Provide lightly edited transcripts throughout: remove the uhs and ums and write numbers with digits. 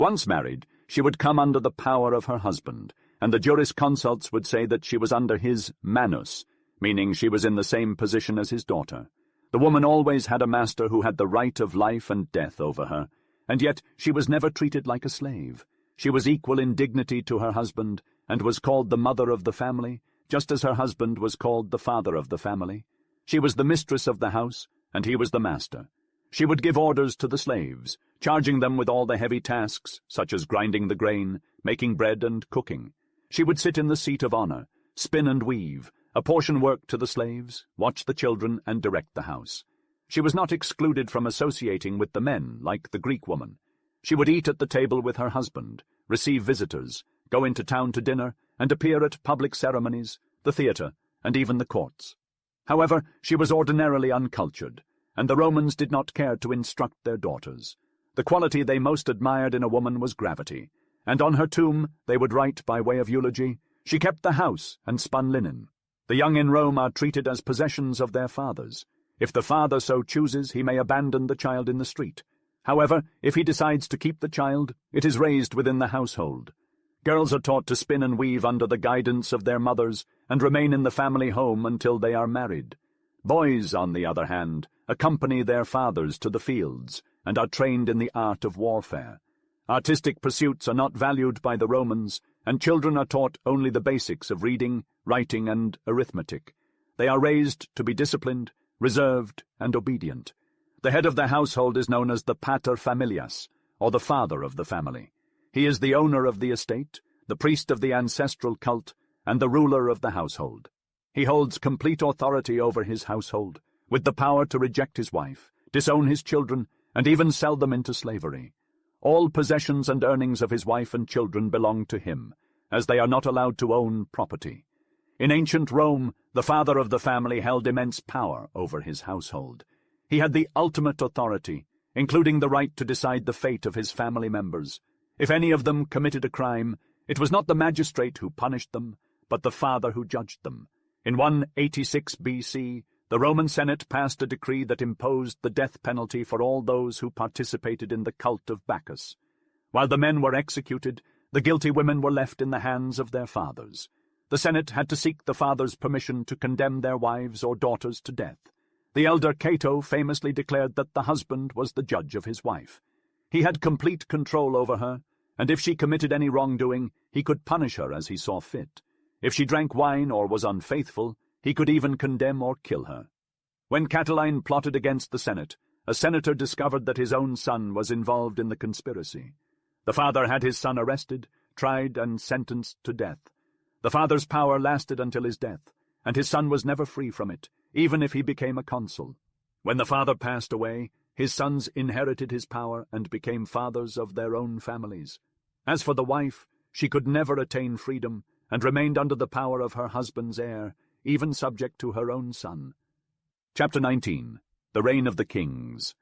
Once married, she would come under the power of her husband, and the jurisconsults would say that she was under his manus, meaning she was in the same position as his daughter. The woman always had a master who had the right of life and death over her, and yet she was never treated like a slave. She was equal in dignity to her husband, and was called the mother of the family, just as her husband was called the father of the family. She was the mistress of the house, and he was the master. She would give orders to the slaves, charging them with all the heavy tasks, such as grinding the grain, making bread, and cooking. She would sit in the seat of honor, spin and weave, apportion work to the slaves, watch the children, and direct the house. She was not excluded from associating with the men, like the Greek woman. She would eat at the table with her husband, receive visitors, go into town to dinner, and appear at public ceremonies, the theatre, and even the courts. However, she was ordinarily uncultured, and the Romans did not care to instruct their daughters. The quality they most admired in a woman was gravity, and on her tomb they would write by way of eulogy, "She kept the house and spun linen." The young in Rome are treated as possessions of their fathers. If the father so chooses, he may abandon the child in the street. However, if he decides to keep the child, it is raised within the household. Girls are taught to spin and weave under the guidance of their mothers and remain in the family home until they are married. Boys, on the other hand, accompany their fathers to the fields and are trained in the art of warfare. Artistic pursuits are not valued by the Romans, and children are taught only the basics of reading, writing, and arithmetic. They are raised to be disciplined, reserved, and obedient. The head of the household is known as the pater familias, or the father of the family. He is the owner of the estate, the priest of the ancestral cult, and the ruler of the household. He holds complete authority over his household, with the power to reject his wife, disown his children, and even sell them into slavery. All possessions and earnings of his wife and children belong to him, as they are not allowed to own property. In ancient Rome, the father of the family held immense power over his household. He had the ultimate authority, including the right to decide the fate of his family members. If any of them committed a crime, it was not the magistrate who punished them, but the father who judged them. In 186 BC, the Roman Senate passed a decree that imposed the death penalty for all those who participated in the cult of Bacchus. While the men were executed, the guilty women were left in the hands of their fathers. The Senate had to seek the father's permission to condemn their wives or daughters to death. The elder Cato famously declared that the husband was the judge of his wife. He had complete control over her, and if she committed any wrongdoing, he could punish her as he saw fit. If she drank wine or was unfaithful, he could even condemn or kill her. When Catiline plotted against the Senate, a senator discovered that his own son was involved in the conspiracy. The father had his son arrested, tried, and sentenced to death. The father's power lasted until his death, and his son was never free from it, even if he became a consul. When the father passed away, his sons inherited his power and became fathers of their own families. As for the wife, she could never attain freedom, and remained under the power of her husband's heir, even subject to her own son. Chapter 19. The Reign of the Kings.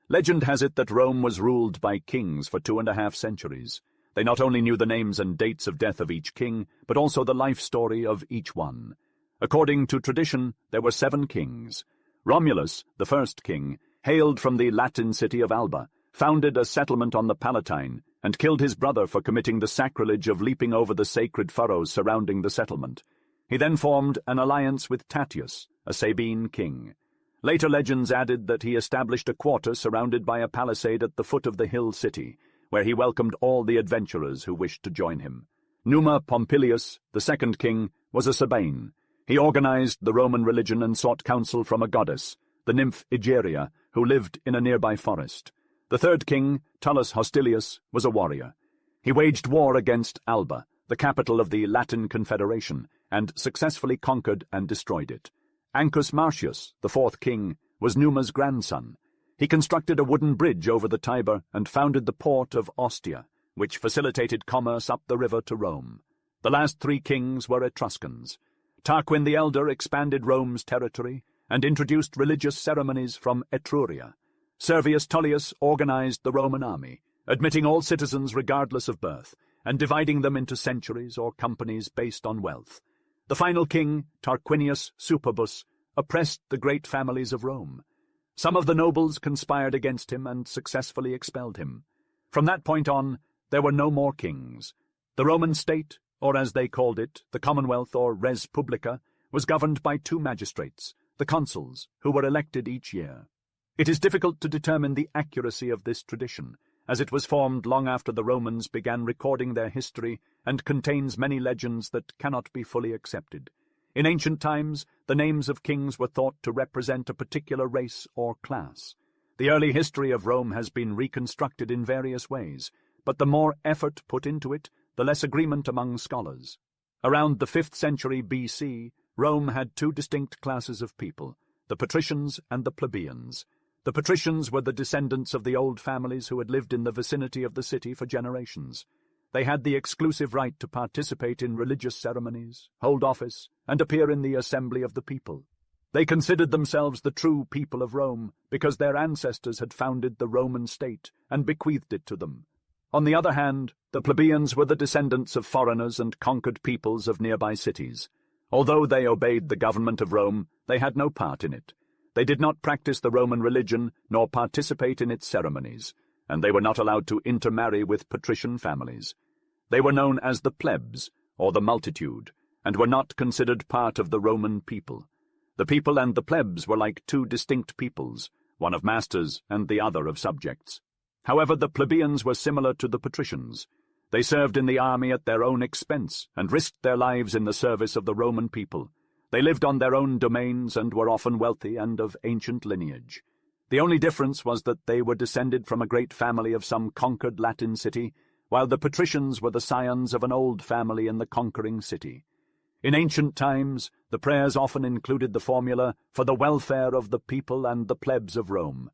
Legend has it that Rome was ruled by kings for 2.5 centuries. They not only knew the names and dates of death of each king, but also the life story of each one. According to tradition, there were 7 kings. Romulus, the first king, hailed from the Latin city of Alba, founded a settlement on the Palatine, and killed his brother for committing the sacrilege of leaping over the sacred furrows surrounding the settlement. He then formed an alliance with Tatius, a Sabine king. Later legends added that he established a quarter surrounded by a palisade at the foot of the hill city, where he welcomed all the adventurers who wished to join him. Numa Pompilius, the second king, was a Sabine. He organized the Roman religion and sought counsel from a goddess, the nymph Egeria, who lived in a nearby forest. The third king, Tullus Hostilius, was a warrior. He waged war against Alba, the capital of the Latin Confederation, and successfully conquered and destroyed it. Ancus Marcius, the fourth king, was Numa's grandson. He constructed a wooden bridge over the Tiber and founded the port of Ostia, which facilitated commerce up the river to Rome. The last 3 kings were Etruscans. Tarquin the Elder expanded Rome's territory and introduced religious ceremonies from Etruria. Servius Tullius organized the Roman army, admitting all citizens regardless of birth, and dividing them into centuries or companies based on wealth. The final king, Tarquinius Superbus, oppressed the great families of Rome. Some of the nobles conspired against him and successfully expelled him. From that point on, there were no more kings. The Roman state, or as they called it, the Commonwealth or res publica, was governed by two magistrates, the consuls, who were elected each year. It is difficult to determine the accuracy of this tradition, as it was formed long after the Romans began recording their history and contains many legends that cannot be fully accepted. In ancient times, the names of kings were thought to represent a particular race or class. The early history of Rome has been reconstructed in various ways, but the more effort put into it, the less agreement among scholars. Around the 5th century BC, Rome had two distinct classes of people, the patricians and the plebeians. The patricians were the descendants of the old families who had lived in the vicinity of the city for generations. They had the exclusive right to participate in religious ceremonies, hold office, and appear in the assembly of the people. They considered themselves the true people of Rome because their ancestors had founded the Roman state and bequeathed it to them. On the other hand, the plebeians were the descendants of foreigners and conquered peoples of nearby cities. Although they obeyed the government of Rome, they had no part in it. They did not practice the Roman religion nor participate in its ceremonies, and they were not allowed to intermarry with patrician families. They were known as the plebs, or the multitude, and were not considered part of the Roman people. The people and the plebs were like two distinct peoples, one of masters and the other of subjects. However, the plebeians were similar to the patricians. They served in the army at their own expense and risked their lives in the service of the Roman people. They lived on their own domains and were often wealthy and of ancient lineage. The only difference was that they were descended from a great family of some conquered Latin city, while the patricians were the scions of an old family in the conquering city. In ancient times, the prayers often included the formula, "For the welfare of the people and the plebs of Rome."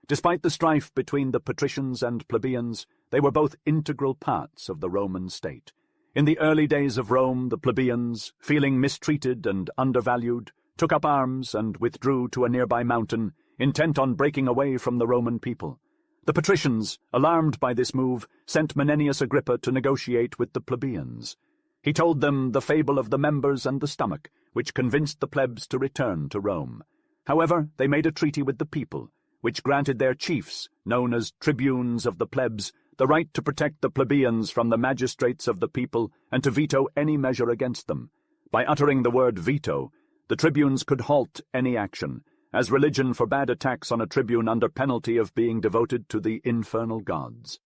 Despite the strife between the patricians and plebeians, they were both integral parts of the Roman state. In the early days of Rome, the plebeians, feeling mistreated and undervalued, took up arms and withdrew to a nearby mountain, intent on breaking away from the Roman people. The patricians, alarmed by this move, sent Menenius Agrippa to negotiate with the plebeians. He told them the fable of the members and the stomach, which convinced the plebs to return to Rome. However, they made a treaty with the people, which granted their chiefs, known as tribunes of the plebs, the right to protect the plebeians from the magistrates of the people and to veto any measure against them. By uttering the word veto, the tribunes could halt any action, as religion forbade attacks on a tribune under penalty of being devoted to the infernal gods.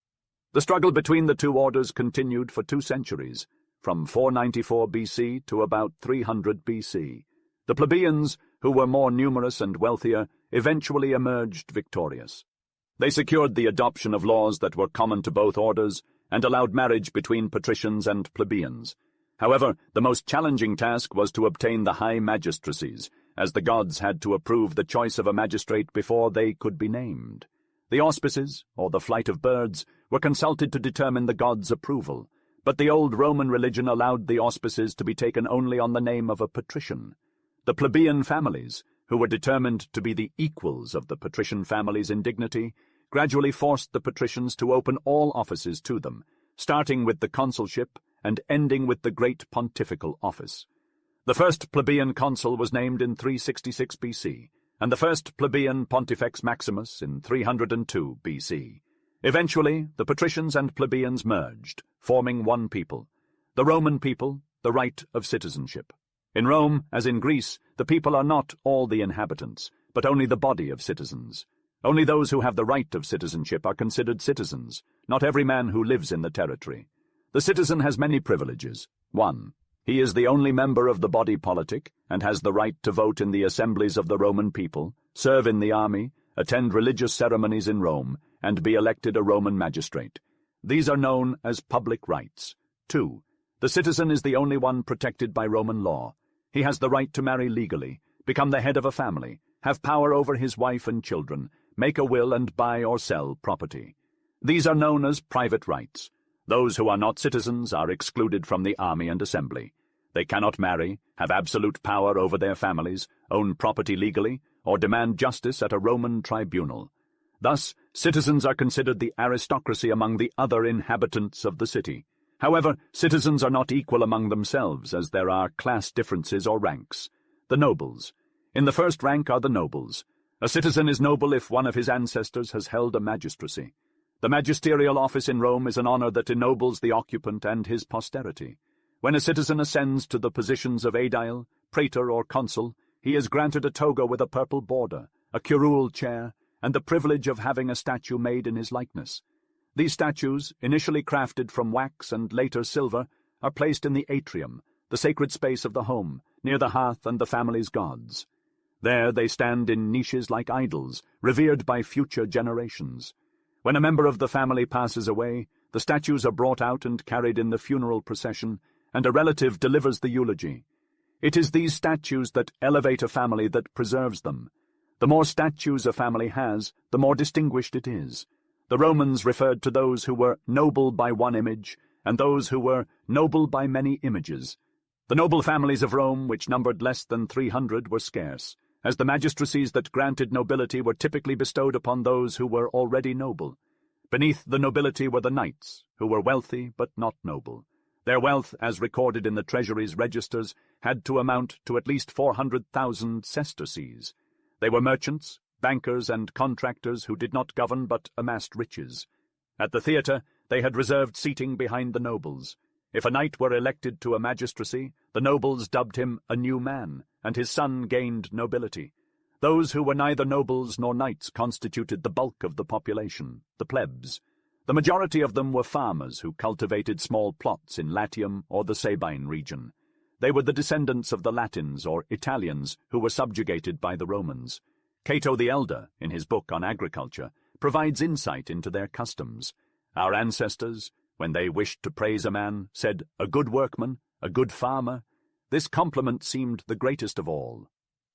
The struggle between the two orders continued for 2 centuries, from 494 BC to about 300 BC. The plebeians, who were more numerous and wealthier, eventually emerged victorious. They secured the adoption of laws that were common to both orders and allowed marriage between patricians and plebeians. However, the most challenging task was to obtain the high magistracies, as the gods had to approve the choice of a magistrate before they could be named. The auspices, or the flight of birds, were consulted to determine the gods' approval, but the old Roman religion allowed the auspices to be taken only on the name of a patrician. The plebeian families, who were determined to be the equals of the patrician families in dignity, gradually forced the patricians to open all offices to them, starting with the consulship and ending with the great pontifical office. The first plebeian consul was named in 366 BC, and the first plebeian Pontifex Maximus in 302 BC. Eventually, the patricians and plebeians merged, forming one people, the Roman people, the right of citizenship. In Rome, as in Greece, the people are not all the inhabitants, but only the body of citizens. Only those who have the right of citizenship are considered citizens, not every man who lives in the territory. The citizen has many privileges. 1. He is the only member of the body politic and has the right to vote in the assemblies of the Roman people, serve in the army, attend religious ceremonies in Rome, and be elected a Roman magistrate. These are known as public rights. 2. The citizen is the only one protected by Roman law. He has the right to marry legally, become the head of a family, have power over his wife and children, make a will and buy or sell property. These are known as private rights. Those who are not citizens are excluded from the army and assembly. They cannot marry, have absolute power over their families, own property legally, or demand justice at a Roman tribunal. Thus, citizens are considered the aristocracy among the other inhabitants of the city. However, citizens are not equal among themselves, as there are class differences or ranks. The nobles. In the first rank are the nobles. A citizen is noble if one of his ancestors has held a magistracy. The magisterial office in Rome is an honor that ennobles the occupant and his posterity. When a citizen ascends to the positions of aedile, praetor, or consul, he is granted a toga with a purple border, a curule chair, and the privilege of having a statue made in his likeness. These statues, initially crafted from wax and later silver, are placed in the atrium, the sacred space of the home, near the hearth and the family's gods. There they stand in niches like idols, revered by future generations. When a member of the family passes away, the statues are brought out and carried in the funeral procession, and a relative delivers the eulogy. It is these statues that elevate a family that preserves them. The more statues a family has, the more distinguished it is. The Romans referred to those who were noble by one image, and those who were noble by many images. The noble families of Rome, which numbered less than 300, were scarce, as the magistracies that granted nobility were typically bestowed upon those who were already noble. Beneath the nobility were the knights, who were wealthy but not noble. Their wealth, as recorded in the treasury's registers, had to amount to at least 400,000 sesterces. They were merchants, bankers, and contractors who did not govern but amassed riches. At the theatre, they had reserved seating behind the nobles. If a knight were elected to a magistracy, the nobles dubbed him a new man, and his son gained nobility. Those who were neither nobles nor knights constituted the bulk of the population, the plebs. The majority of them were farmers who cultivated small plots in Latium or the Sabine region. They were the descendants of the Latins or Italians who were subjugated by the Romans. Cato the Elder, in his book on agriculture, provides insight into their customs. Our ancestors, when they wished to praise a man, said, "A good workman, a good farmer." This compliment seemed the greatest of all.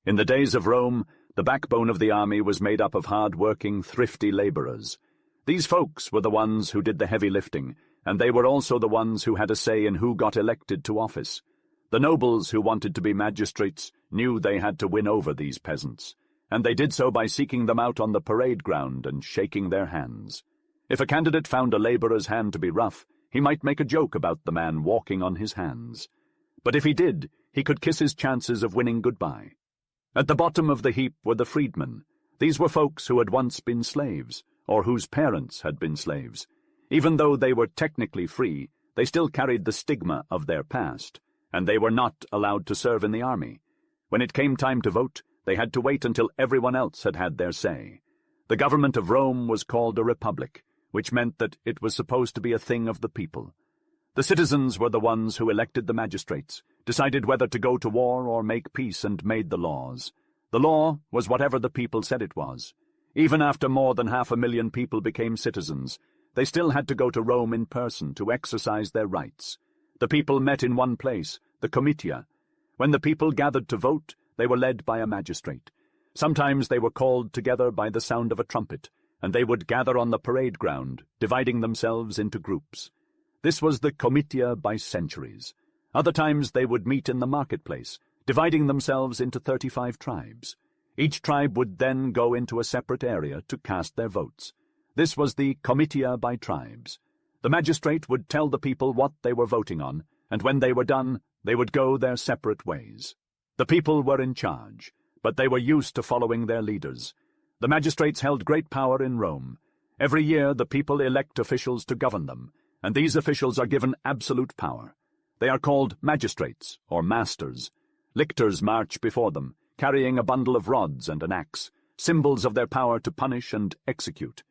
In the days of Rome, the backbone of the army was made up of hard-working, thrifty laborers. These folks were the ones who did the heavy lifting, and they were also the ones who had a say in who got elected to office. The nobles who wanted to be magistrates knew they had to win over these peasants, and they did so by seeking them out on the parade ground and shaking their hands. If a candidate found a laborer's hand to be rough, he might make a joke about the man walking on his hands. But if he did, he could kiss his chances of winning goodbye. At the bottom of the heap were the freedmen. These were folks who had once been slaves, or whose parents had been slaves. Even though they were technically free, they still carried the stigma of their past, and they were not allowed to serve in the army. When it came time to vote, they had to wait until everyone else had had their say. The government of Rome was called a republic, which meant that it was supposed to be a thing of the people. The citizens were the ones who elected the magistrates, decided whether to go to war or make peace, and made the laws. The law was whatever the people said it was. Even after more than 500,000 people became citizens, they still had to go to Rome in person to exercise their rights. The people met in one place, the comitia. When the people gathered to vote, they were led by a magistrate. Sometimes they were called together by the sound of a trumpet, and they would gather on the parade ground, dividing themselves into groups. This was the comitia by centuries. Other times they would meet in the marketplace, dividing themselves into 35 tribes. Each tribe would then go into a separate area to cast their votes. This was the comitia by tribes. The magistrate would tell the people what they were voting on, and when they were done, they would go their separate ways. The people were in charge, but they were used to following their leaders. The magistrates held great power in Rome. Every year the people elect officials to govern them, and these officials are given absolute power. They are called magistrates, or masters. Lictors march before them, carrying a bundle of rods and an axe, symbols of their power to punish and execute.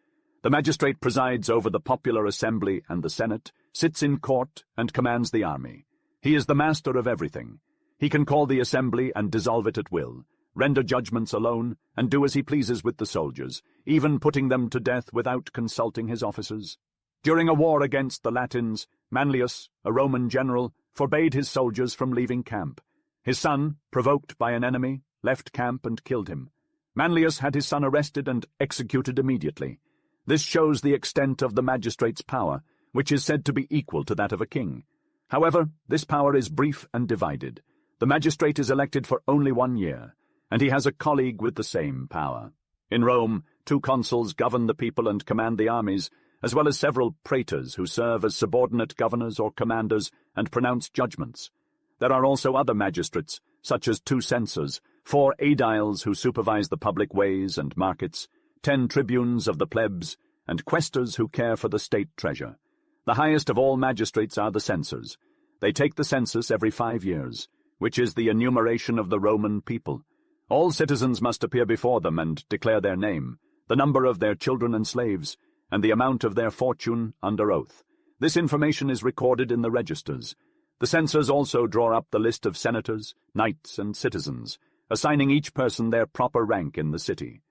The magistrate presides over the popular assembly and the senate, sits in court, and commands the army. He is the master of everything. He can call the assembly and dissolve it at will, render judgments alone, and do as he pleases with the soldiers, even putting them to death without consulting his officers. During a war against the Latins, Manlius, a Roman general, forbade his soldiers from leaving camp. His son, provoked by an enemy, left camp and killed him. Manlius had his son arrested and executed immediately. This shows the extent of the magistrate's power, which is said to be equal to that of a king. However, this power is brief and divided. The magistrate is elected for only 1 year, and he has a colleague with the same power. In Rome, 2 consuls govern the people and command the armies, as well as several praetors who serve as subordinate governors or commanders and pronounce judgments. There are also other magistrates, such as 2 censors, 4 aediles who supervise the public ways and markets, 10 tribunes of the plebs, and quaestors who care for the state treasure. The highest of all magistrates are the censors. They take the census every 5 years, which is the enumeration of the Roman people. All citizens must appear before them and declare their name, the number of their children and slaves, and the amount of their fortune under oath. This information is recorded in the registers. The censors also draw up the list of senators, knights, and citizens, assigning each person their proper rank in the city.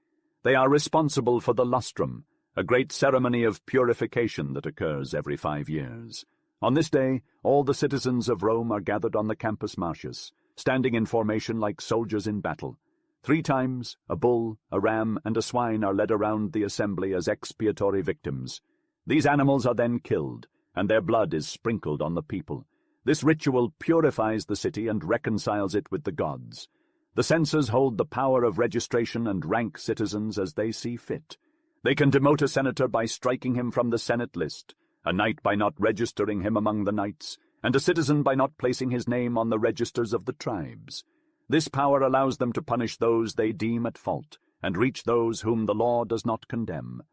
They are responsible for the lustrum, a great ceremony of purification that occurs every 5 years. On this day, all the citizens of Rome are gathered on the Campus Martius, standing in formation like soldiers in battle. 3 times, a bull, a ram, and a swine are led around the assembly as expiatory victims. These animals are then killed, and their blood is sprinkled on the people. This ritual purifies the city and reconciles it with the gods. The censors hold the power of registration and rank citizens as they see fit. They can demote a senator by striking him from the Senate list, a knight by not registering him among the knights, and a citizen by not placing his name on the registers of the tribes. This power allows them to punish those they deem at fault, and reach those whom the law does not condemn.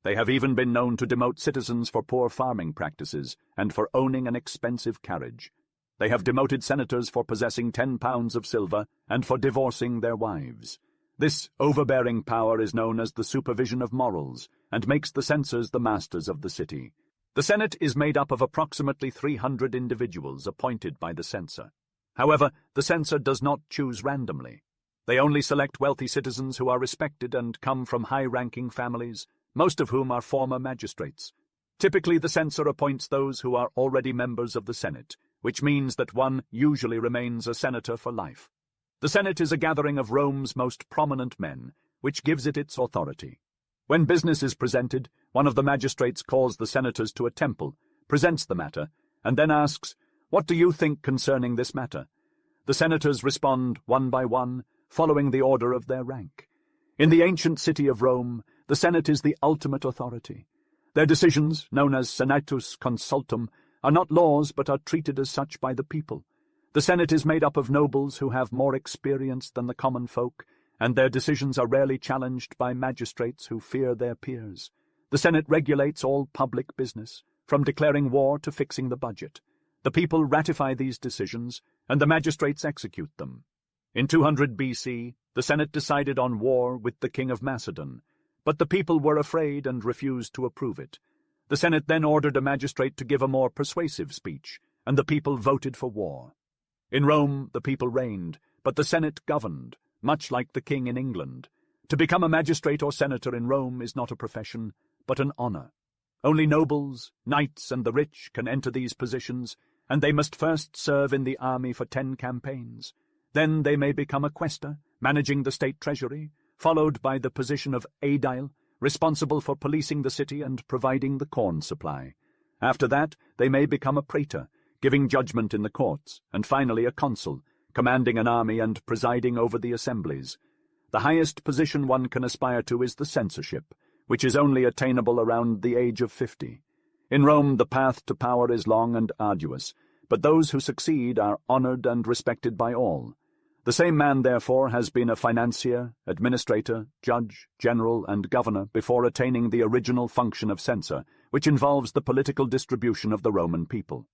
They have even been known to demote citizens for poor farming practices and for owning an expensive carriage. They have demoted senators for possessing 10 pounds of silver and for divorcing their wives. This overbearing power is known as the supervision of morals, and makes the censors the masters of the city. The Senate is made up of approximately 300 individuals appointed by the censor. However, the censor does not choose randomly. They only select wealthy citizens who are respected and come from high-ranking families, most of whom are former magistrates. Typically, the censor appoints those who are already members of the Senate, which means that one usually remains a senator for life. The Senate is a gathering of Rome's most prominent men, which gives it its authority. When business is presented, one of the magistrates calls the senators to a temple, presents the matter, and then asks, "What do you think concerning this matter?" The senators respond one by one, following the order of their rank. In the ancient city of Rome, the Senate is the ultimate authority. Their decisions, known as senatus consultum, are not laws but are treated as such by the people. The Senate is made up of nobles who have more experience than the common folk, and their decisions are rarely challenged by magistrates who fear their peers. The Senate regulates all public business, from declaring war to fixing the budget. The people ratify these decisions, and the magistrates execute them. In 200 BC, the Senate decided on war with the king of Macedon, but the people were afraid and refused to approve it. The Senate then ordered a magistrate to give a more persuasive speech, and the people voted for war. In Rome, the people reigned, but the Senate governed, much like the king in England. To become a magistrate or senator in Rome is not a profession, but an honor. Only nobles, knights, and the rich can enter these positions, and they must first serve in the army for 10 campaigns. Then they may become a quaestor, managing the state treasury, followed by the position of aedile, responsible for policing the city and providing the corn supply. After that, they may become a praetor, giving judgment in the courts, and finally a consul, commanding an army and presiding over the assemblies. The highest position one can aspire to is the censorship, which is only attainable around the age of 50. In Rome, the path to power is long and arduous, but those who succeed are honored and respected by all. The same man, therefore, has been a financier, administrator, judge, general, and governor before attaining the original function of censor, which involves the political distribution of the Roman people.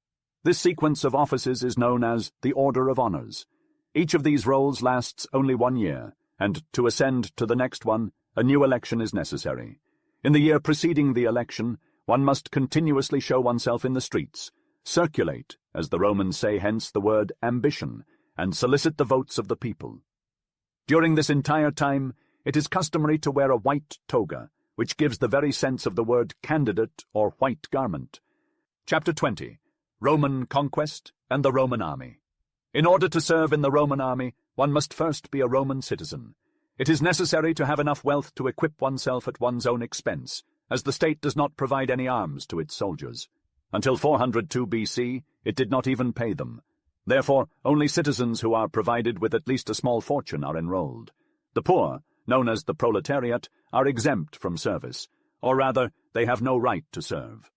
This sequence of offices is known as the Order of Honors. Each of these roles lasts only 1 year, and to ascend to the next one, a new election is necessary. In the year preceding the election, one must continuously show oneself in the streets, circulate, as the Romans say, hence the word ambition, and solicit the votes of the people. During this entire time, it is customary to wear a white toga, which gives the very sense of the word candidate or white garment. Chapter 20. Roman Conquest and the Roman Army. In order to serve in the Roman army, one must first be a Roman citizen. It is necessary to have enough wealth to equip oneself at one's own expense, as the state does not provide any arms to its soldiers. Until 402 BC, it did not even pay them. Therefore, only citizens who are provided with at least a small fortune are enrolled. The poor, known as the proletariat, are exempt from service, or rather, they have no right to serve.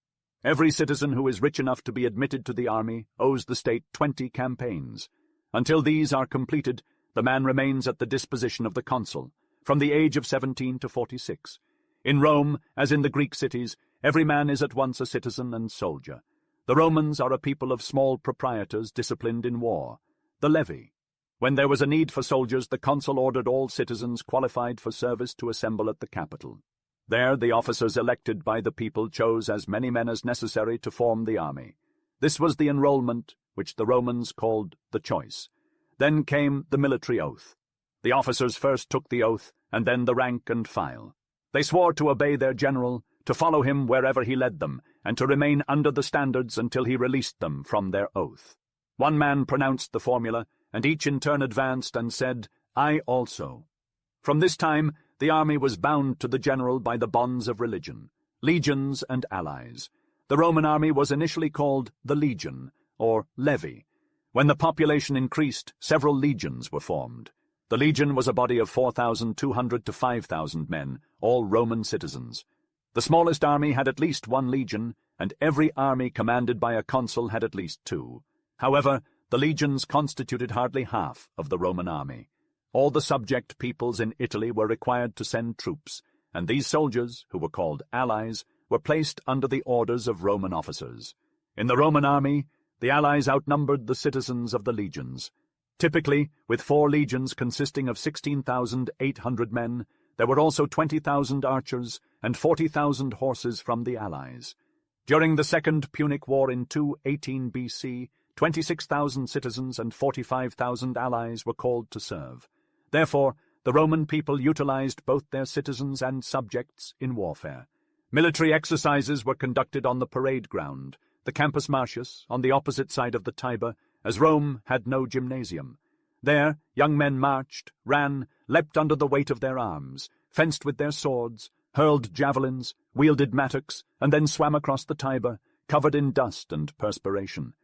Every citizen who is rich enough to be admitted to the army owes the state 20 campaigns. Until these are completed, the man remains at the disposition of the consul, from the age of 17 to 46. In Rome, as in the Greek cities, every man is at once a citizen and soldier. The Romans are a people of small proprietors disciplined in war, the levy. When there was a need for soldiers, the consul ordered all citizens qualified for service to assemble at the capital. There the officers elected by the people chose as many men as necessary to form the army. This was the enrollment, which the Romans called the choice. Then came the military oath. The officers first took the oath, and then the rank and file. They swore to obey their general, to follow him wherever he led them, and to remain under the standards until he released them from their oath. One man pronounced the formula, and each in turn advanced and said, "I also." From this time, the army was bound to the general by the bonds of religion, legions and allies. The Roman army was initially called the legion, or levy. When the population increased, several legions were formed. The legion was a body of 4,200 to 5,000 men, all Roman citizens. The smallest army had at least one legion, and every army commanded by a consul had at least two. However, the legions constituted hardly half of the Roman army. All the subject peoples in Italy were required to send troops, and these soldiers, who were called allies, were placed under the orders of Roman officers. In the Roman army, the allies outnumbered the citizens of the legions. Typically, with 4 legions consisting of 16,800 men, there were also 20,000 archers and 40,000 horses from the allies. During the Second Punic War in 218 BC, 26,000 citizens and 45,000 allies were called to serve. Therefore, the Roman people utilized both their citizens and subjects in warfare. Military exercises were conducted on the parade ground, the Campus Martius, on the opposite side of the Tiber, as Rome had no gymnasium. There, young men marched, ran, leapt under the weight of their arms, fenced with their swords, hurled javelins, wielded mattocks, and then swam across the Tiber, covered in dust and perspiration.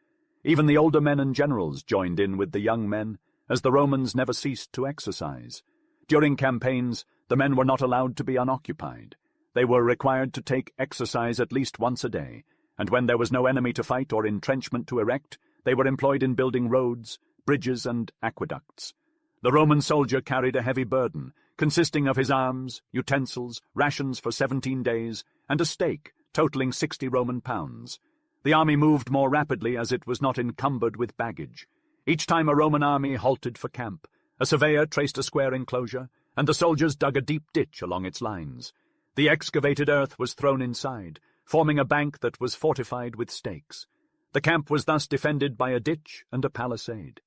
Even the older men and generals joined in with the young men, as the Romans never ceased to exercise. During campaigns, the men were not allowed to be unoccupied. They were required to take exercise at least once a day, and when there was no enemy to fight or entrenchment to erect, they were employed in building roads, bridges, and aqueducts. The Roman soldier carried a heavy burden, consisting of his arms, utensils, rations for 17 days, and a stake, totaling 60 Roman pounds. The army moved more rapidly as it was not encumbered with baggage. Each time a Roman army halted for camp, a surveyor traced a square enclosure, and the soldiers dug a deep ditch along its lines. The excavated earth was thrown inside, forming a bank that was fortified with stakes. The camp was thus defended by a ditch and a palisade.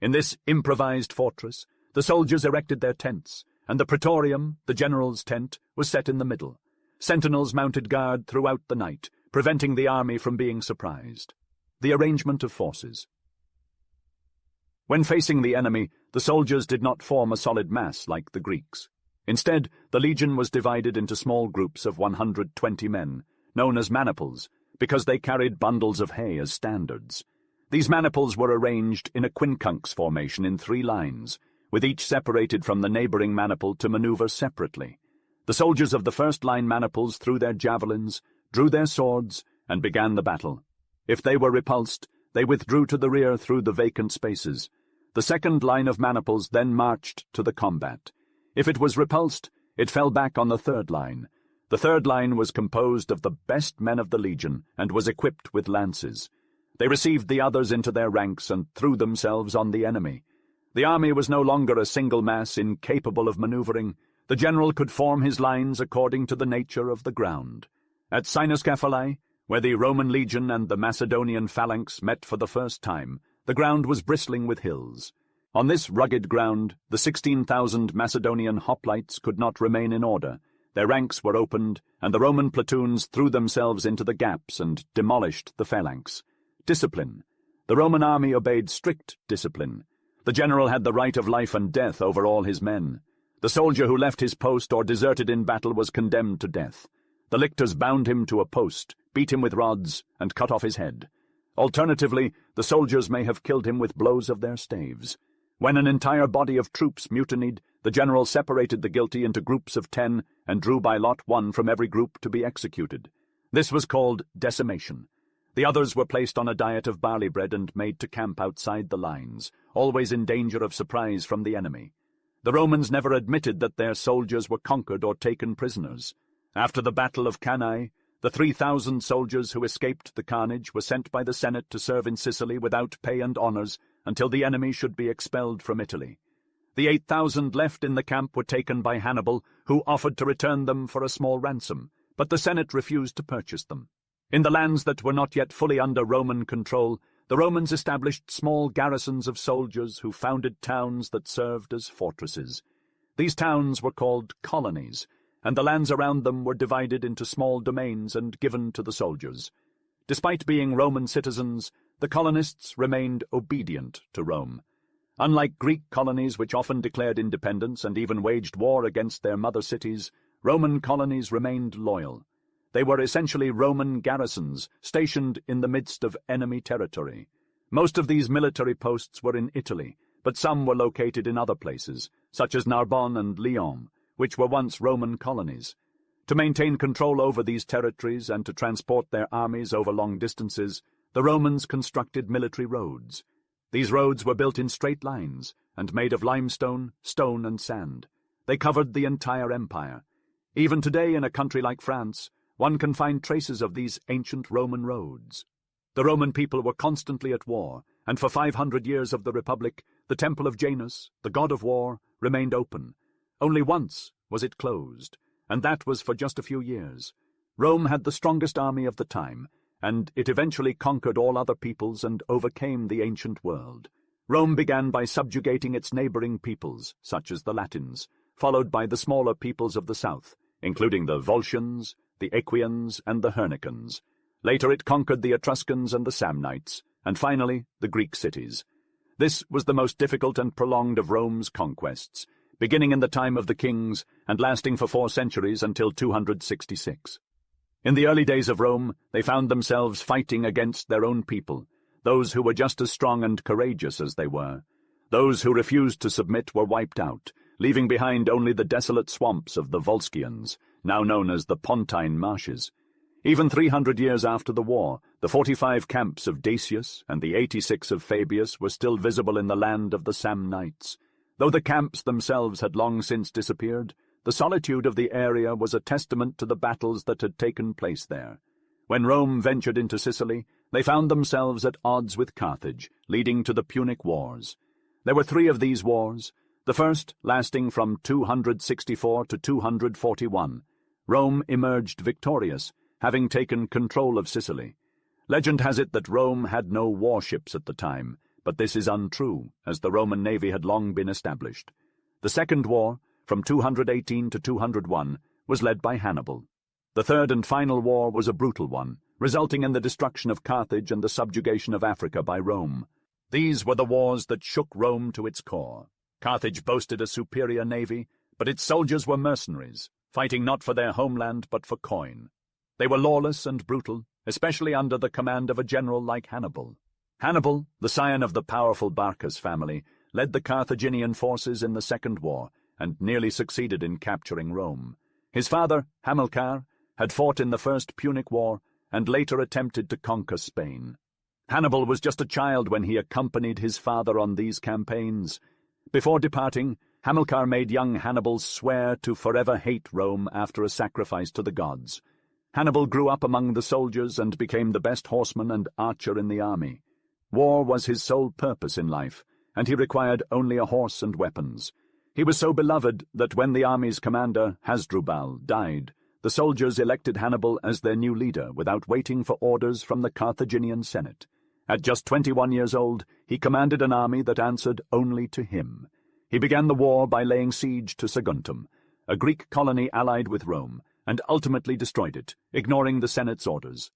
In this improvised fortress, the soldiers erected their tents, and the praetorium, the general's tent, was set in the middle. Sentinels mounted guard throughout the night, preventing the army from being surprised. The arrangement of forces. When facing the enemy, the soldiers did not form a solid mass like the Greeks. Instead, the legion was divided into small groups of 120 men, known as maniples, because they carried bundles of hay as standards. These maniples were arranged in a quincunx formation in 3 lines, with each separated from the neighboring maniple to maneuver separately. The soldiers of the first-line maniples threw their javelins, drew their swords, and began the battle. If they were repulsed, they withdrew to the rear through the vacant spaces. The second line of maniples then marched to the combat. If it was repulsed, it fell back on the third line. The third line was composed of the best men of the legion and was equipped with lances. They received the others into their ranks and threw themselves on the enemy. The army was no longer a single mass incapable of maneuvering. The general could form his lines according to the nature of the ground. At Cynoscephalae, where the Roman legion and the Macedonian phalanx met for the first time, the ground was bristling with hills. On this rugged ground, the 16,000 Macedonian hoplites could not remain in order. Their ranks were opened, and the Roman platoons threw themselves into the gaps and demolished the phalanx. Discipline. The Roman army obeyed strict discipline. The general had the right of life and death over all his men. The soldier who left his post or deserted in battle was condemned to death. The lictors bound him to a post, beat him with rods, and cut off his head. Alternatively, the soldiers may have killed him with blows of their staves. When an entire body of troops mutinied, the general separated the guilty into groups of 10 and drew by lot 1 from every group to be executed. This was called decimation. The others were placed on a diet of barley bread and made to camp outside the lines, always in danger of surprise from the enemy. The Romans never admitted that their soldiers were conquered or taken prisoners. After the Battle of Cannae, the 3,000 soldiers who escaped the carnage were sent by the Senate to serve in Sicily without pay and honors until the enemy should be expelled from Italy. The 8,000 left in the camp were taken by Hannibal, who offered to return them for a small ransom, but the Senate refused to purchase them. In the lands that were not yet fully under Roman control, the Romans established small garrisons of soldiers who founded towns that served as fortresses. These towns were called colonies, and the lands around them were divided into small domains and given to the soldiers. Despite being Roman citizens, the colonists remained obedient to Rome. Unlike Greek colonies, which often declared independence and even waged war against their mother cities, Roman colonies remained loyal. They were essentially Roman garrisons, stationed in the midst of enemy territory. Most of these military posts were in Italy, but some were located in other places, such as Narbonne and Lyon, which were once Roman colonies. To maintain control over these territories and to transport their armies over long distances, the Romans constructed military roads. These roads were built in straight lines and made of limestone, stone, and sand. They covered the entire empire. Even today, in a country like France, one can find traces of these ancient Roman roads. The Roman people were constantly at war, and for 500 years of the Republic, the Temple of Janus, the god of war, remained open. Only once was it closed, and that was for just a few years. Rome had the strongest army of the time, and it eventually conquered all other peoples and overcame the ancient world. Rome began by subjugating its neighboring peoples, such as the Latins, followed by the smaller peoples of the south, including the Volscians, the Equians, and the Hernicans. Later it conquered the Etruscans and the Samnites, and finally the Greek cities. This was the most difficult and prolonged of Rome's conquests, beginning in the time of the kings and lasting for 4 centuries until 266. In the early days of Rome, they found themselves fighting against their own people, those who were just as strong and courageous as they were. Those who refused to submit were wiped out, leaving behind only the desolate swamps of the Volscians, now known as the Pontine Marshes. Even 300 years after the war, the 45 camps of Decius and the 86 of Fabius were still visible in the land of the Samnites. Though the camps themselves had long since disappeared, the solitude of the area was a testament to the battles that had taken place there. When Rome ventured into Sicily, they found themselves at odds with Carthage, leading to the Punic Wars. There were 3 of these wars, the first lasting from 264 to 241. Rome emerged victorious, having taken control of Sicily. Legend has it that Rome had no warships at the time, but this is untrue, as the Roman navy had long been established. The Second War, from 218 to 201, was led by Hannibal. The third and final war was a brutal one, resulting in the destruction of Carthage and the subjugation of Africa by Rome. These were the wars that shook Rome to its core. Carthage boasted a superior navy, but its soldiers were mercenaries, fighting not for their homeland but for coin. They were lawless and brutal, especially under the command of a general like Hannibal. Hannibal, the scion of the powerful Barcas family, led the Carthaginian forces in the Second War and nearly succeeded in capturing Rome. His father, Hamilcar, had fought in the First Punic War and later attempted to conquer Spain. Hannibal was just a child when he accompanied his father on these campaigns. Before departing, Hamilcar made young Hannibal swear to forever hate Rome after a sacrifice to the gods. Hannibal grew up among the soldiers and became the best horseman and archer in the army. War was his sole purpose in life, and he required only a horse and weapons. He was so beloved that when the army's commander, Hasdrubal, died, the soldiers elected Hannibal as their new leader without waiting for orders from the Carthaginian Senate. At just 21 years old, he commanded an army that answered only to him. He began the war by laying siege to Saguntum, a Greek colony allied with Rome, and ultimately destroyed it, ignoring the Senate's orders.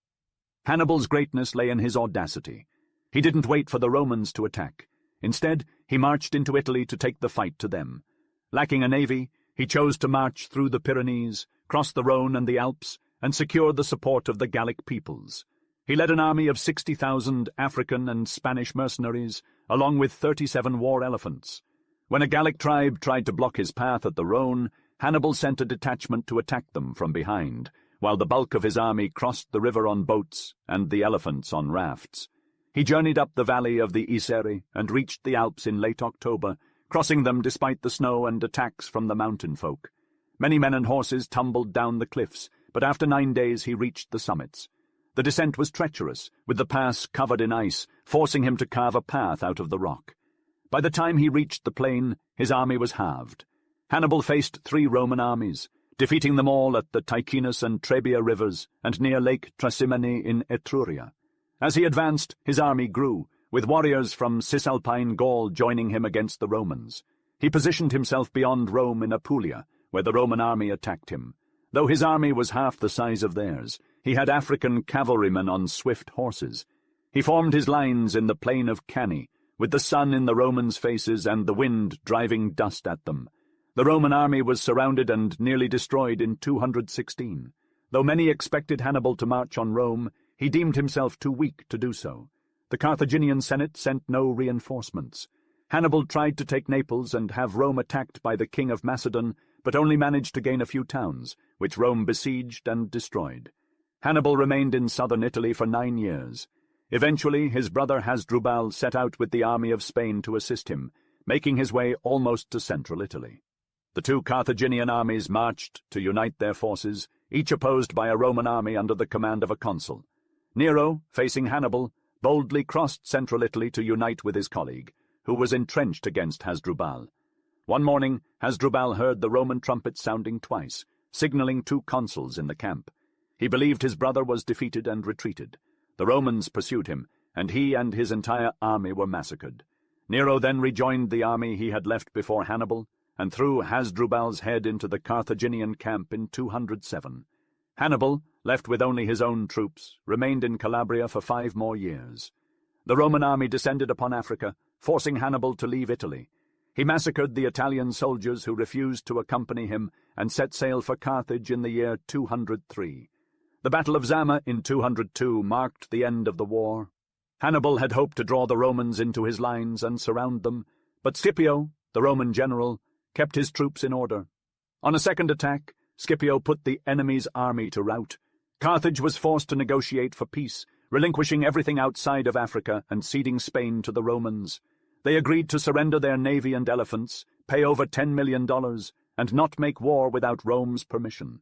Hannibal's greatness lay in his audacity. He didn't wait for the Romans to attack. Instead, he marched into Italy to take the fight to them. Lacking a navy, he chose to march through the Pyrenees, cross the Rhone and the Alps, and secure the support of the Gallic peoples. He led an army of 60,000 African and Spanish mercenaries, along with 37 war elephants. When a Gallic tribe tried to block his path at the Rhone, Hannibal sent a detachment to attack them from behind, while the bulk of his army crossed the river on boats and the elephants on rafts. He journeyed up the valley of the Isere and reached the Alps in late October, crossing them despite the snow and attacks from the mountain folk. Many men and horses tumbled down the cliffs, but after 9 days he reached the summits. The descent was treacherous, with the pass covered in ice, forcing him to carve a path out of the rock. By the time he reached the plain, his army was halved. Hannibal faced 3 Roman armies, defeating them all at the Ticinus and Trebia rivers and near Lake Trasimene in Etruria. As he advanced, his army grew, with warriors from Cisalpine Gaul joining him against the Romans. He positioned himself beyond Rome in Apulia, where the Roman army attacked him. Though his army was half the size of theirs, he had African cavalrymen on swift horses. He formed his lines in the plain of Cannae, with the sun in the Romans' faces and the wind driving dust at them. The Roman army was surrounded and nearly destroyed in 216. Though many expected Hannibal to march on Rome, he deemed himself too weak to do so. The Carthaginian Senate sent no reinforcements. Hannibal tried to take Naples and have Rome attacked by the king of Macedon, but only managed to gain a few towns, which Rome besieged and destroyed. Hannibal remained in southern Italy for 9 years. Eventually, his brother Hasdrubal set out with the army of Spain to assist him, making his way almost to central Italy. The 2 Carthaginian armies marched to unite their forces, each opposed by a Roman army under the command of a consul. Nero, facing Hannibal, boldly crossed central Italy to unite with his colleague, who was entrenched against Hasdrubal. One morning, Hasdrubal heard the Roman trumpet sounding twice, signaling 2 consuls in the camp. He believed his brother was defeated and retreated. The Romans pursued him, and he and his entire army were massacred. Nero then rejoined the army he had left before Hannibal, and threw Hasdrubal's head into the Carthaginian camp in 207. Hannibal, left with only his own troops, remained in Calabria for 5 more years. The Roman army descended upon Africa, forcing Hannibal to leave Italy. He massacred the Italian soldiers who refused to accompany him and set sail for Carthage in the year 203. The Battle of Zama in 202 marked the end of the war. Hannibal had hoped to draw the Romans into his lines and surround them, but Scipio, the Roman general, kept his troops in order. On a second attack, Scipio put the enemy's army to rout. Carthage was forced to negotiate for peace, relinquishing everything outside of Africa and ceding Spain to the Romans. They agreed to surrender their navy and elephants, pay over $10 million, and not make war without Rome's permission.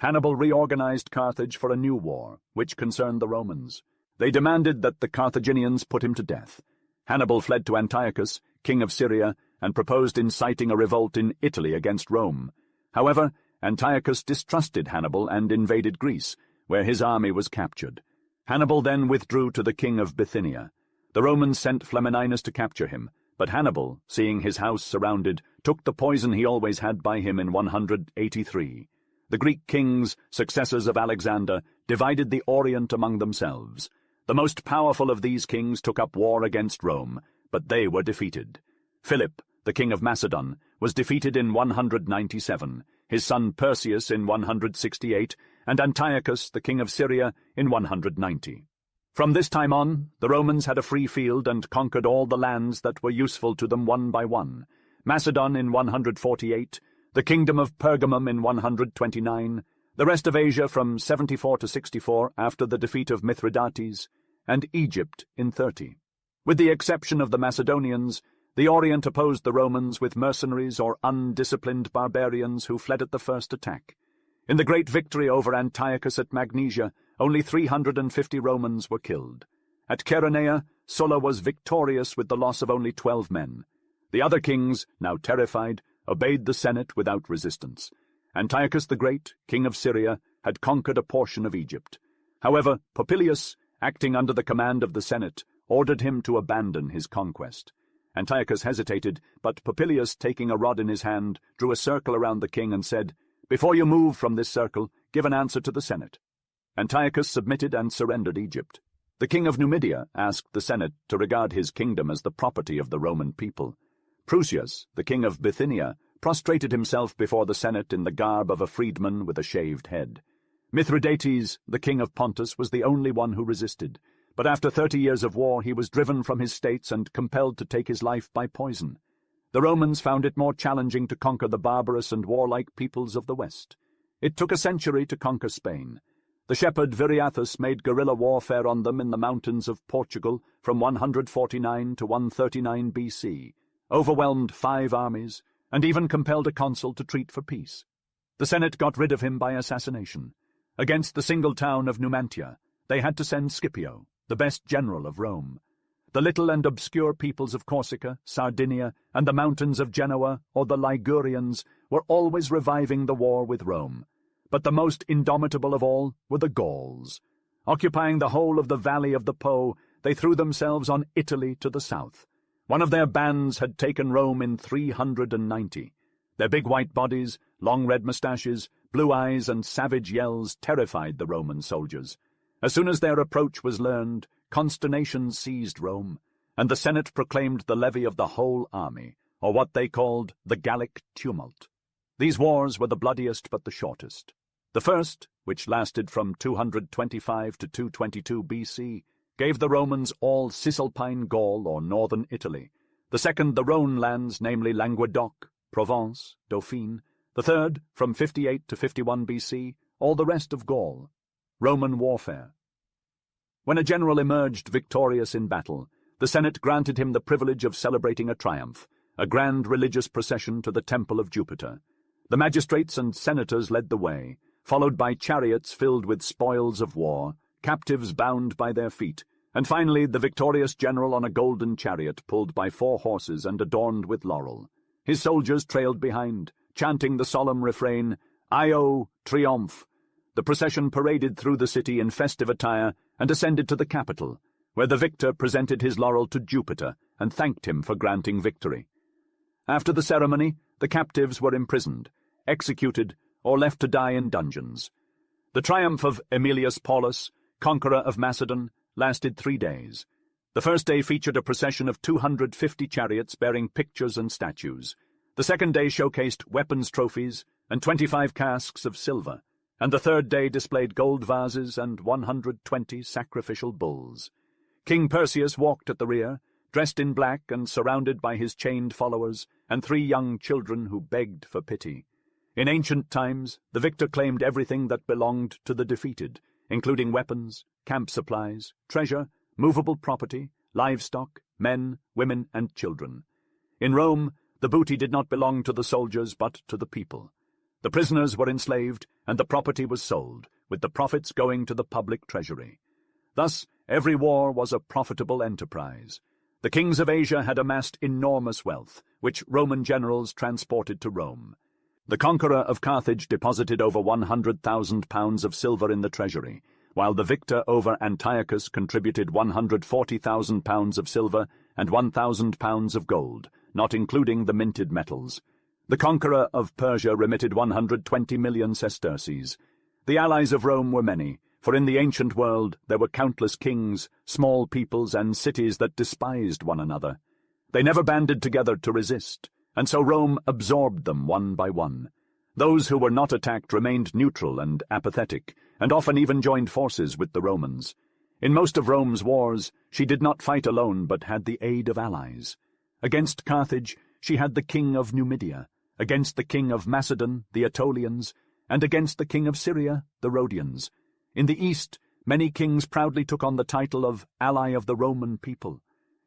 Hannibal reorganized Carthage for a new war, which concerned the Romans. They demanded that the Carthaginians put him to death. Hannibal fled to Antiochus, king of Syria, and proposed inciting a revolt in Italy against Rome. However, Antiochus distrusted Hannibal and invaded Greece, where his army was captured. Hannibal then withdrew to the king of Bithynia. The Romans sent Flamininus to capture him, but Hannibal, seeing his house surrounded, took the poison he always had by him in 183. The Greek kings, successors of Alexander, divided the Orient among themselves. The most powerful of these kings took up war against Rome, but they were defeated. Philip, the king of Macedon, was defeated in 197, his son Perseus in 168, and Antiochus, the king of Syria, in 190. From this time on, the Romans had a free field and conquered all the lands that were useful to them one by one. Macedon in 148, the kingdom of Pergamum in 129, the rest of Asia from 74 to 64 after the defeat of Mithridates, and Egypt in 30. With the exception of the Macedonians, the Orient opposed the Romans with mercenaries or undisciplined barbarians who fled at the first attack. In the great victory over Antiochus at Magnesia, only 350 Romans were killed. At Chaeronea, Sulla was victorious with the loss of only 12 men. The other kings, now terrified, obeyed the Senate without resistance. Antiochus the Great, king of Syria, had conquered a portion of Egypt. However, Popilius, acting under the command of the Senate, ordered him to abandon his conquest. Antiochus hesitated, but Popilius, taking a rod in his hand, drew a circle around the king and said, "Before you move from this circle, give an answer to the Senate." Antiochus submitted and surrendered Egypt. The king of Numidia asked the Senate to regard his kingdom as the property of the Roman people. Prusias, the king of Bithynia, prostrated himself before the Senate in the garb of a freedman with a shaved head. Mithridates, the king of Pontus, was the only one who resisted, but after 30 years of war he was driven from his states and compelled to take his life by poison. The Romans found it more challenging to conquer the barbarous and warlike peoples of the West. It took a century to conquer Spain. The shepherd Viriathus made guerrilla warfare on them in the mountains of Portugal from 149 to 139 BC, overwhelmed 5 armies, and even compelled a consul to treat for peace. The Senate got rid of him by assassination. Against the single town of Numantia, they had to send Scipio, the best general of Rome. The little and obscure peoples of Corsica, Sardinia, and the mountains of Genoa, or the Ligurians, were always reviving the war with Rome. But the most indomitable of all were the Gauls. Occupying the whole of the valley of the Po, they threw themselves on Italy to the south. One of their bands had taken Rome in 390. Their big white bodies, long red moustaches, blue eyes, and savage yells terrified the Roman soldiers. As soon as their approach was learned, consternation seized Rome, and the Senate proclaimed the levy of the whole army, or what they called the Gallic tumult. These wars were the bloodiest but the shortest. The first, which lasted from 225 to 222 BC, gave the Romans all Cisalpine Gaul or northern Italy. The second, the Rhone lands, namely Languedoc, Provence, Dauphine. The third, from 58 to 51 BC, all the rest of Gaul. Roman warfare. When a general emerged victorious in battle, the Senate granted him the privilege of celebrating a triumph, a grand religious procession to the temple of Jupiter. The magistrates and senators led the way, followed by chariots filled with spoils of war, captives bound by their feet, and finally the victorious general on a golden chariot pulled by 4 horses and adorned with laurel. His soldiers trailed behind, chanting the solemn refrain, Io Triomphe. The procession paraded through the city in festive attire and ascended to the Capitol, where the victor presented his laurel to Jupiter and thanked him for granting victory. After the ceremony, the captives were imprisoned, executed, or left to die in dungeons. The triumph of Aemilius Paulus, conqueror of Macedon, lasted 3 days. The first day featured a procession of 250 chariots bearing pictures and statues. The second day showcased weapons trophies and 25 casks of silver, and the third day displayed gold vases and 120 sacrificial bulls. King Perseus walked at the rear, dressed in black and surrounded by his chained followers and 3 young children who begged for pity. In ancient times, the victor claimed everything that belonged to the defeated, including weapons, camp supplies, treasure, movable property, livestock, men, women, and children. In Rome, the booty did not belong to the soldiers but to the people. The prisoners were enslaved, and the property was sold, with the profits going to the public treasury. Thus, every war was a profitable enterprise. The kings of Asia had amassed enormous wealth, which Roman generals transported to Rome. The conqueror of Carthage deposited over 100,000 pounds of silver in the treasury, while the victor over Antiochus contributed 140,000 pounds of silver and 1,000 pounds of gold, not including the minted metals. The conqueror of Persia remitted 120 million sesterces. The allies of Rome were many, for in the ancient world there were countless kings, small peoples, and cities that despised one another. They never banded together to resist, and so Rome absorbed them one by one. Those who were not attacked remained neutral and apathetic, and often even joined forces with the Romans. In most of Rome's wars, she did not fight alone but had the aid of allies. Against Carthage, she had the king of Numidia, against the king of Macedon, the Aetolians, and against the king of Syria, the Rhodians. In the east, many kings proudly took on the title of ally of the Roman people.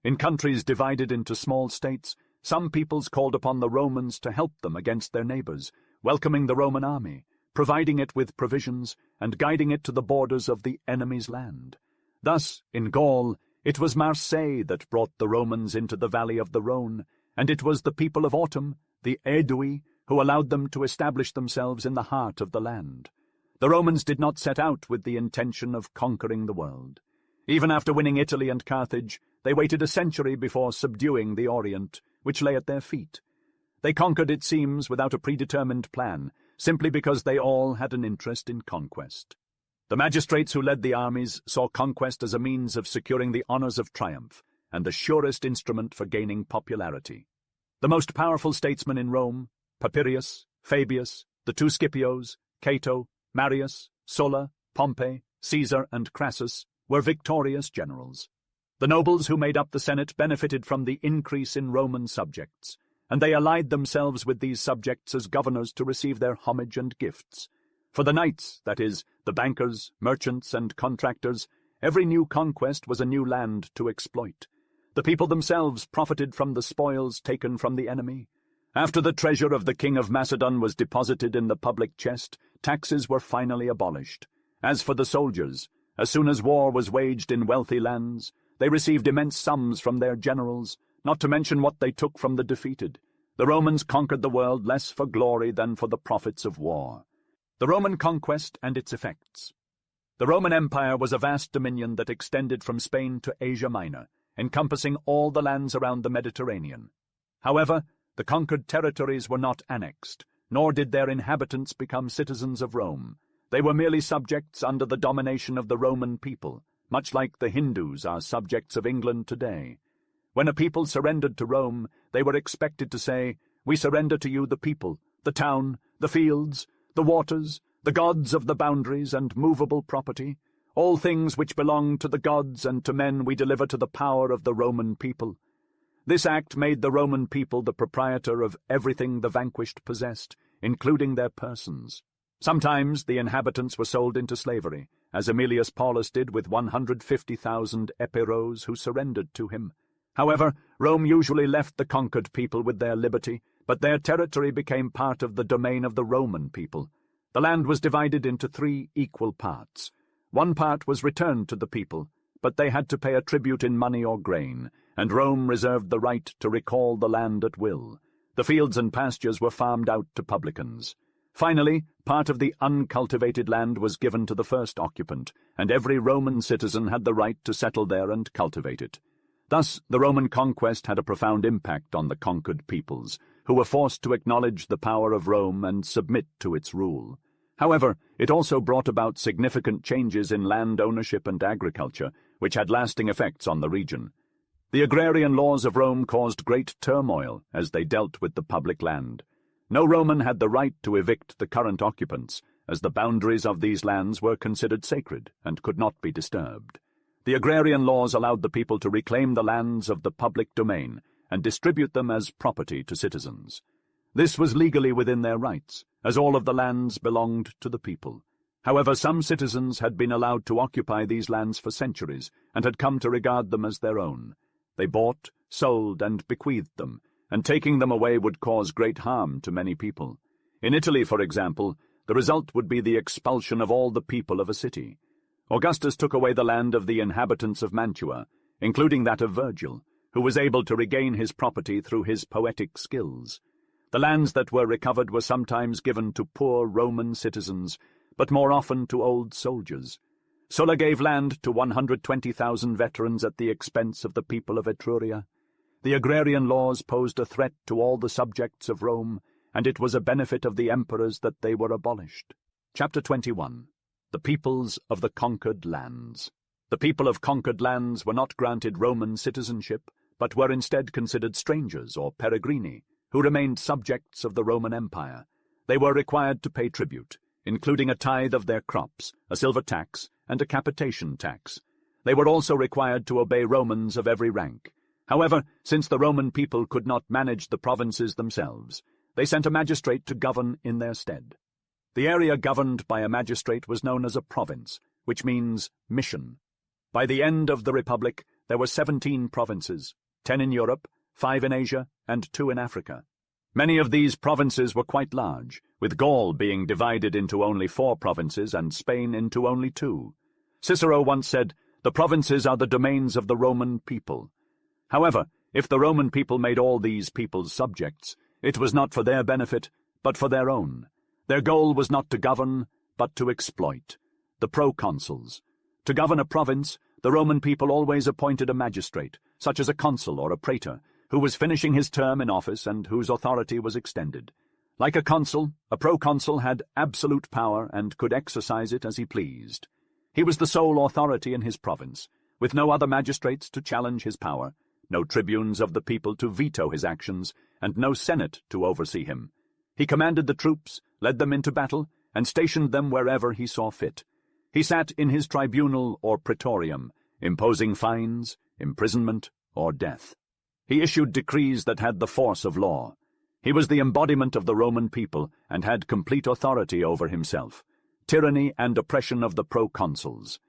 In countries divided into small states, some peoples called upon the Romans to help them against their neighbors, welcoming the Roman army, providing it with provisions, and guiding it to the borders of the enemy's land. Thus, in Gaul, it was Marseille that brought the Romans into the valley of the Rhone, and it was the people of autumn, the Aedui, who allowed them to establish themselves in the heart of the land. The Romans did not set out with the intention of conquering the world. Even after winning Italy and Carthage, they waited a century before subduing the Orient, which lay at their feet. They conquered, it seems, without a predetermined plan, simply because they all had an interest in conquest. The magistrates who led the armies saw conquest as a means of securing the honors of triumph, and the surest instrument for gaining popularity. The most powerful statesmen in Rome, Papirius, Fabius, the 2 Scipios, Cato, Marius, Sulla, Pompey, Caesar, and Crassus, were victorious generals. The nobles who made up the Senate benefited from the increase in Roman subjects, and they allied themselves with these subjects as governors to receive their homage and gifts. For the knights, that is, the bankers, merchants, and contractors, every new conquest was a new land to exploit. The people themselves profited from the spoils taken from the enemy. After the treasure of the king of Macedon was deposited in the public chest, taxes were finally abolished. As for the soldiers, as soon as war was waged in wealthy lands, they received immense sums from their generals, not to mention what they took from the defeated. The Romans conquered the world less for glory than for the profits of war. The Roman conquest and its effects. The Roman Empire was a vast dominion that extended from Spain to Asia Minor, encompassing all the lands around the Mediterranean. However, the conquered territories were not annexed, nor did their inhabitants become citizens of Rome. They were merely subjects under the domination of the Roman people, much like the Hindus are subjects of England today. When a people surrendered to Rome, they were expected to say, "We surrender to you the people, the town, the fields, the waters, the gods of the boundaries and movable property. All things which belong to the gods and to men we deliver to the power of the Roman people." This act made the Roman people the proprietor of everything the vanquished possessed, including their persons. Sometimes the inhabitants were sold into slavery, as Aemilius Paulus did with 150,000 epiros who surrendered to him. However, Rome usually left the conquered people with their liberty, but their territory became part of the domain of the Roman people. The land was divided into 3 equal parts. One part was returned to the people, but they had to pay a tribute in money or grain, and Rome reserved the right to recall the land at will. The fields and pastures were farmed out to publicans. Finally, part of the uncultivated land was given to the first occupant, and every Roman citizen had the right to settle there and cultivate it. Thus, the Roman conquest had a profound impact on the conquered peoples, who were forced to acknowledge the power of Rome and submit to its rule. However, it also brought about significant changes in land ownership and agriculture, which had lasting effects on the region. The agrarian laws of Rome caused great turmoil as they dealt with the public land. No Roman had the right to evict the current occupants, as the boundaries of these lands were considered sacred and could not be disturbed. The agrarian laws allowed the people to reclaim the lands of the public domain and distribute them as property to citizens. This was legally within their rights, as all of the lands belonged to the people. However, some citizens had been allowed to occupy these lands for centuries and had come to regard them as their own. They bought, sold, and bequeathed them, and taking them away would cause great harm to many people. In Italy, for example, the result would be the expulsion of all the people of a city. Augustus took away the land of the inhabitants of Mantua, including that of Virgil, who was able to regain his property through his poetic skills. The lands that were recovered were sometimes given to poor Roman citizens, but more often to old soldiers. Sulla gave land to 120,000 veterans at the expense of the people of Etruria. The agrarian laws posed a threat to all the subjects of Rome, and it was a benefit of the emperors that they were abolished. Chapter 21. The peoples of the conquered lands. The people of conquered lands were not granted Roman citizenship, but were instead considered strangers or peregrini, who remained subjects of the Roman Empire. They were required to pay tribute, including a tithe of their crops, a silver tax, and a capitation tax. They were also required to obey Romans of every rank. However, since the Roman people could not manage the provinces themselves, they sent a magistrate to govern in their stead. The area governed by a magistrate was known as a province, which means mission. By the end of the Republic, there were 17 provinces, 10 in Europe, 5 in Asia, and 2 in Africa. Many of these provinces were quite large, with Gaul being divided into only 4 provinces and Spain into only 2. Cicero once said, "The provinces are the domains of the Roman people." However, if the Roman people made all these peoples subjects, it was not for their benefit, but for their own. Their goal was not to govern, but to exploit. The proconsuls. To govern a province, the Roman people always appointed a magistrate, such as a consul or a praetor, who was finishing his term in office and whose authority was extended. Like a consul, a proconsul had absolute power and could exercise it as he pleased. He was the sole authority in his province, with no other magistrates to challenge his power, no tribunes of the people to veto his actions, and no senate to oversee him. He commanded the troops, led them into battle, and stationed them wherever he saw fit. He sat in his tribunal or praetorium, imposing fines, imprisonment, or death. He issued decrees that had the force of law. He was the embodiment of the Roman people and had complete authority over himself. Tyranny and oppression of the proconsuls.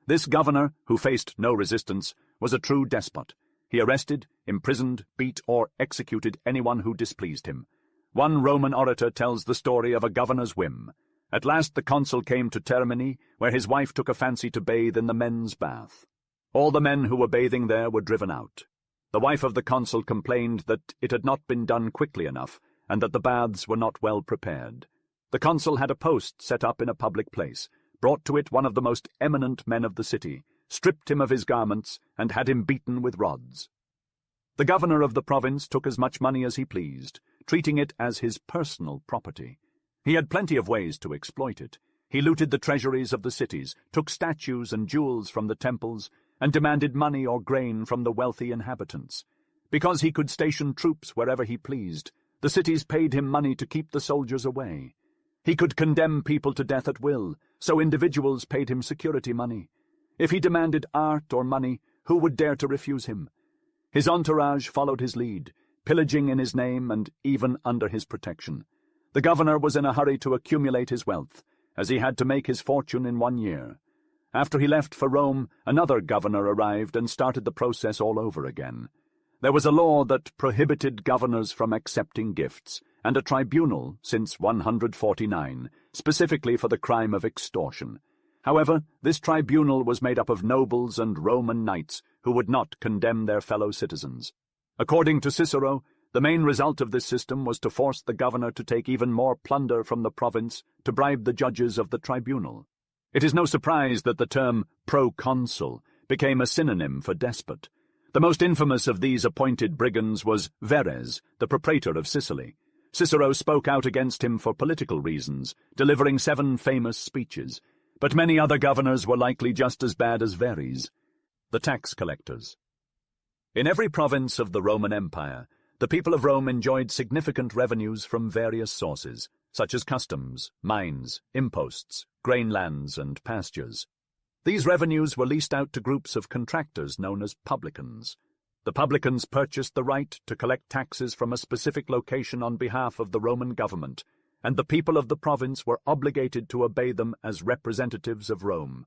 This governor, who faced no resistance, was a true despot. He arrested, imprisoned, beat, or executed anyone who displeased him. One Roman orator tells the story of a governor's whim. At last the consul came to Termini, where his wife took a fancy to bathe in the men's bath. All the men who were bathing there were driven out. The wife of the consul complained that it had not been done quickly enough, and that the baths were not well prepared. The consul had a post set up in a public place, brought to it one of the most eminent men of the city, stripped him of his garments, and had him beaten with rods. The governor of the province took as much money as he pleased, treating it as his personal property. He had plenty of ways to exploit it. He looted the treasuries of the cities, took statues and jewels from the temples, and demanded money or grain from the wealthy inhabitants. Because he could station troops wherever he pleased, the cities paid him money to keep the soldiers away. He could condemn people to death at will, so individuals paid him security money. If he demanded art or money, who would dare to refuse him? His entourage followed his lead, pillaging in his name and even under his protection. The governor was in a hurry to accumulate his wealth, as he had to make his fortune in 1 year. After he left for Rome, another governor arrived and started the process all over again. There was a law that prohibited governors from accepting gifts, and a tribunal since 149, specifically for the crime of extortion. However, this tribunal was made up of nobles and Roman knights who would not condemn their fellow citizens. According to Cicero, the main result of this system was to force the governor to take even more plunder from the province to bribe the judges of the tribunal. It is no surprise that the term proconsul became a synonym for despot. The most infamous of these appointed brigands was Verres, the propraetor of Sicily. Cicero spoke out against him for political reasons, delivering 7 famous speeches, but many other governors were likely just as bad as Verres. The tax collectors. In every province of the Roman Empire, the people of Rome enjoyed significant revenues from various sources, such as customs, mines, imposts, grain lands, and pastures. These revenues were leased out to groups of contractors known as publicans. The publicans purchased the right to collect taxes from a specific location on behalf of the Roman government, and the people of the province were obligated to obey them as representatives of Rome.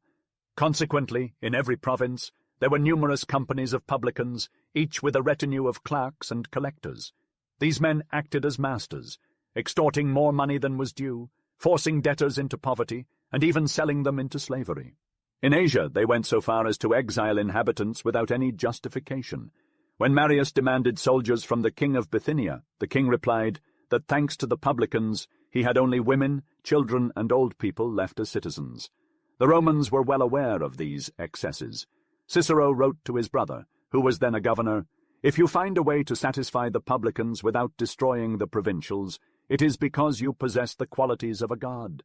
Consequently, in every province, there were numerous companies of publicans, each with a retinue of clerks and collectors. These men acted as masters, extorting more money than was due, forcing debtors into poverty, and even selling them into slavery. In Asia, they went so far as to exile inhabitants without any justification. When Marius demanded soldiers from the king of Bithynia, the king replied that thanks to the publicans, he had only women, children, and old people left as citizens. The Romans were well aware of these excesses. Cicero wrote to his brother, who was then a governor, "If you find a way to satisfy the publicans without destroying the provincials, it is because you possess the qualities of a god."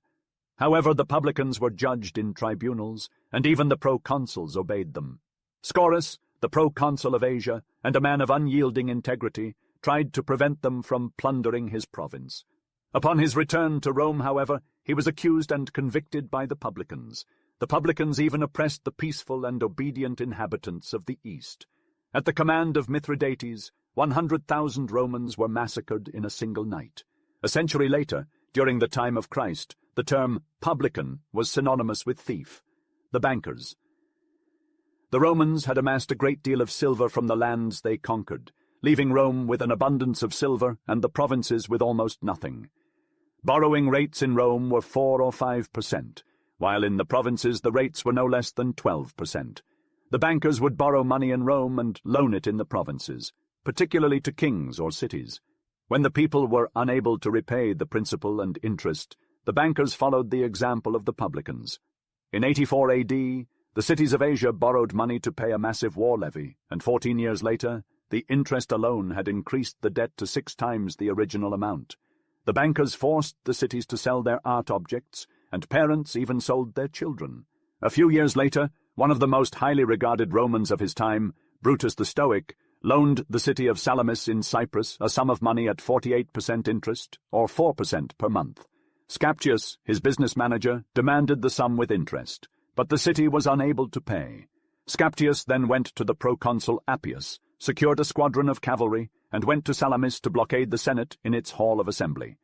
However, the publicans were judged in tribunals, and even the proconsuls obeyed them. Scaurus, the proconsul of Asia, and a man of unyielding integrity, tried to prevent them from plundering his province. Upon his return to Rome, however, he was accused and convicted by the publicans. The publicans even oppressed the peaceful and obedient inhabitants of the East. At the command of Mithridates, 100,000 Romans were massacred in a single night. A century later, during the time of Christ, the term publican was synonymous with thief. The bankers. The Romans had amassed a great deal of silver from the lands they conquered, leaving Rome with an abundance of silver and the provinces with almost nothing. Borrowing rates in Rome were 4 or 5%, while in the provinces the rates were no less than 12%. The bankers would borrow money in Rome and loan it in the provinces, particularly to kings or cities. When the people were unable to repay the principal and interest, the bankers followed the example of the publicans. In 84 AD, the cities of Asia borrowed money to pay a massive war levy, and 14 years later, the interest alone had increased the debt to 6 times the original amount. The bankers forced the cities to sell their art objects, and parents even sold their children. A few years later, one of the most highly regarded Romans of his time, Brutus the Stoic, loaned the city of Salamis in Cyprus a sum of money at 48% interest, or 4% per month. Scaptius, his business manager, demanded the sum with interest, but the city was unable to pay. Scaptius then went to the proconsul Appius, secured a squadron of cavalry, and went to Salamis to blockade the Senate in its hall of assembly.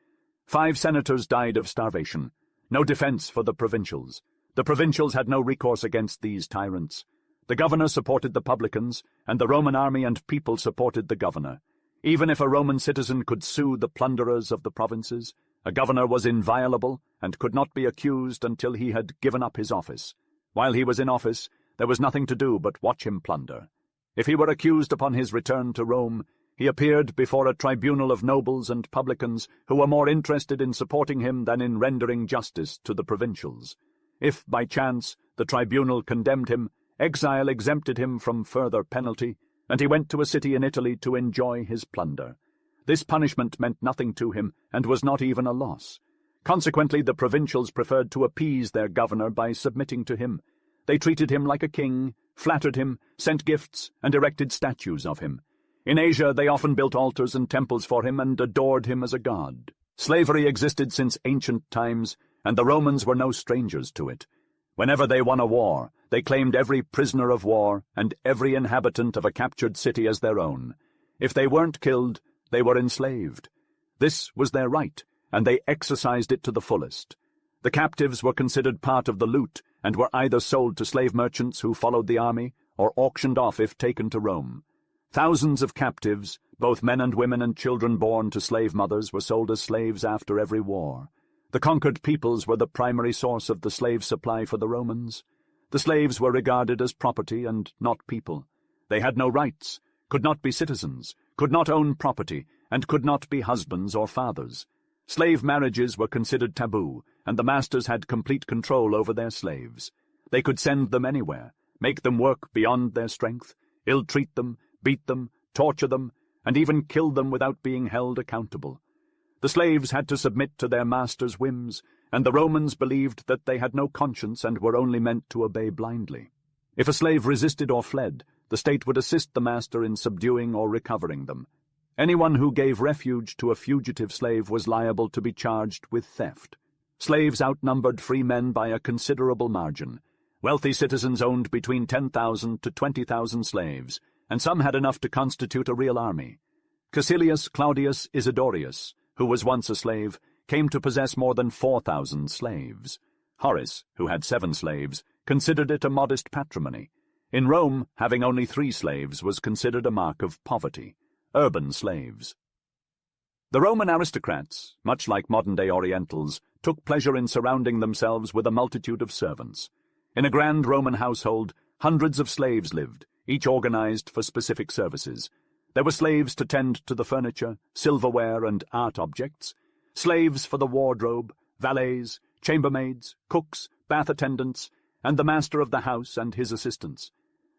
5 senators died of starvation. No defense for the provincials. The provincials had no recourse against these tyrants. The governor supported the publicans, and the Roman army and people supported the governor. Even if a Roman citizen could sue the plunderers of the provinces, a governor was inviolable and could not be accused until he had given up his office. While he was in office, there was nothing to do but watch him plunder. If he were accused upon his return to Rome, he appeared before a tribunal of nobles and publicans who were more interested in supporting him than in rendering justice to the provincials. If, by chance, the tribunal condemned him, exile exempted him from further penalty, and he went to a city in Italy to enjoy his plunder. This punishment meant nothing to him, and was not even a loss. Consequently, the provincials preferred to appease their governor by submitting to him. They treated him like a king, flattered him, sent gifts, and erected statues of him. In Asia, they often built altars and temples for him and adored him as a god. Slavery existed since ancient times, and the Romans were no strangers to it. Whenever they won a war, they claimed every prisoner of war and every inhabitant of a captured city as their own. If they weren't killed, they were enslaved. This was their right, and they exercised it to the fullest. The captives were considered part of the loot, and were either sold to slave merchants who followed the army, or auctioned off if taken to Rome. Thousands of captives, both men and women and children born to slave mothers, were sold as slaves after every war. The conquered peoples were the primary source of the slave supply for the Romans. The slaves were regarded as property and not people. They had no rights, could not be citizens, could not own property, and could not be husbands or fathers. Slave marriages were considered taboo, and the masters had complete control over their slaves. They could send them anywhere, make them work beyond their strength, ill-treat them, beat them, torture them, and even kill them without being held accountable. The slaves had to submit to their masters' whims, and the Romans believed that they had no conscience and were only meant to obey blindly. If a slave resisted or fled, the state would assist the master in subduing or recovering them. Anyone who gave refuge to a fugitive slave was liable to be charged with theft. Slaves outnumbered free men by a considerable margin. Wealthy citizens owned between 10,000 to 20,000 slaves, and some had enough to constitute a real army. Caecilius Claudius Isidorius, who was once a slave, came to possess more than 4,000 slaves. Horace, who had 7 slaves, considered it a modest patrimony. In Rome, having only 3 slaves was considered a mark of poverty. Urban slaves. The Roman aristocrats, much like modern-day Orientals, took pleasure in surrounding themselves with a multitude of servants. In a grand Roman household, hundreds of slaves lived, each organized for specific services. There were slaves to tend to the furniture, silverware, and art objects, slaves for the wardrobe, valets, chambermaids, cooks, bath attendants, and the master of the house and his assistants.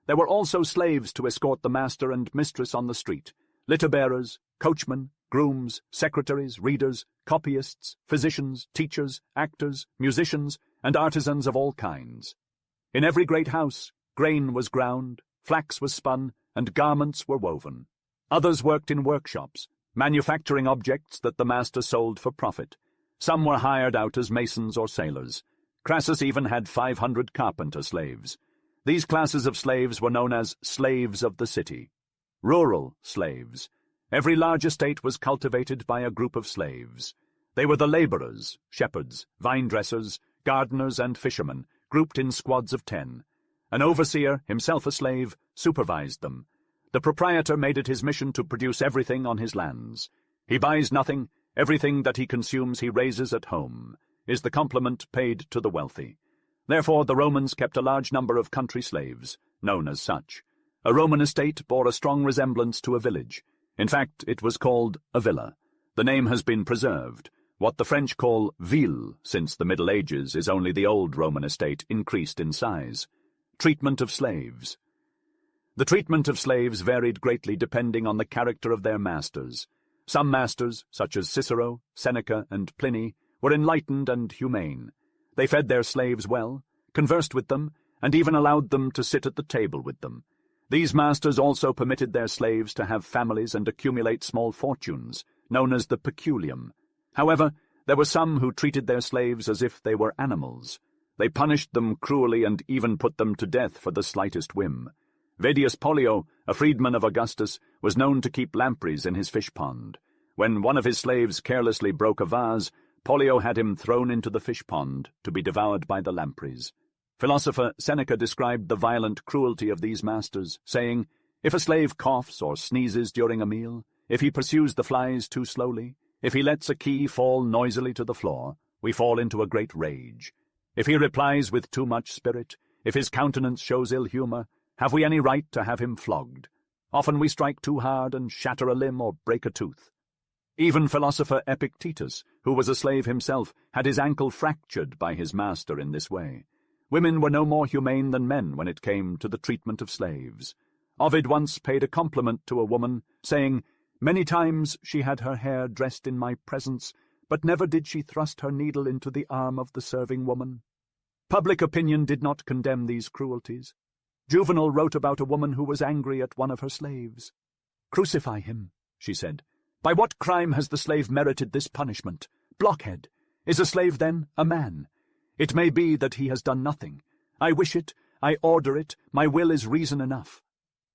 There were also slaves to escort the master and mistress on the street, litter-bearers, coachmen, grooms, secretaries, readers, copyists, physicians, teachers, actors, musicians, and artisans of all kinds. In every great house, grain was ground, flax was spun, and garments were woven. Others worked in workshops, manufacturing objects that the master sold for profit. Some were hired out as masons or sailors. Crassus even had 500 carpenter slaves. These classes of slaves were known as slaves of the city. Rural slaves. Every large estate was cultivated by a group of slaves. They were the laborers, shepherds, vine-dressers, gardeners, and fishermen, grouped in squads of 10. An overseer, himself a slave, supervised them. The proprietor made it his mission to produce everything on his lands. He buys nothing, everything that he consumes he raises at home, is the compliment paid to the wealthy. Therefore the Romans kept a large number of country slaves, known as such. A Roman estate bore a strong resemblance to a village. In fact, it was called a villa. The name has been preserved. What the French call ville since the Middle Ages is only the old Roman estate increased in size. Treatment of slaves. The treatment of slaves varied greatly depending on the character of their masters. Some masters, such as Cicero, Seneca, and Pliny, were enlightened and humane. They fed their slaves well, conversed with them, and even allowed them to sit at the table with them. These masters also permitted their slaves to have families and accumulate small fortunes, known as the peculium. However, there were some who treated their slaves as if they were animals. They punished them cruelly and even put them to death for the slightest whim. Vedius Pollio, a freedman of Augustus, was known to keep lampreys in his fish pond. When one of his slaves carelessly broke a vase, Pollio had him thrown into the fish pond to be devoured by the lampreys. Philosopher Seneca described the violent cruelty of these masters, saying, "If a slave coughs or sneezes during a meal, if he pursues the flies too slowly, if he lets a key fall noisily to the floor, we fall into a great rage. If he replies with too much spirit, if his countenance shows ill humor, have we any right to have him flogged? Often we strike too hard and shatter a limb or break a tooth. Even philosopher Epictetus, who was a slave himself, had his ankle fractured by his master in this way. Women were no more humane than men when it came to the treatment of slaves. Ovid once paid a compliment to a woman, saying, "Many times she had her hair dressed in my presence, but never did she thrust her needle into the arm of the serving woman." Public opinion did not condemn these cruelties. Juvenal wrote about a woman who was angry at one of her slaves. "Crucify him," she said. "By what crime has the slave merited this punishment? Blockhead! Is a slave, then, a man? It may be that he has done nothing. I wish it, I order it, my will is reason enough."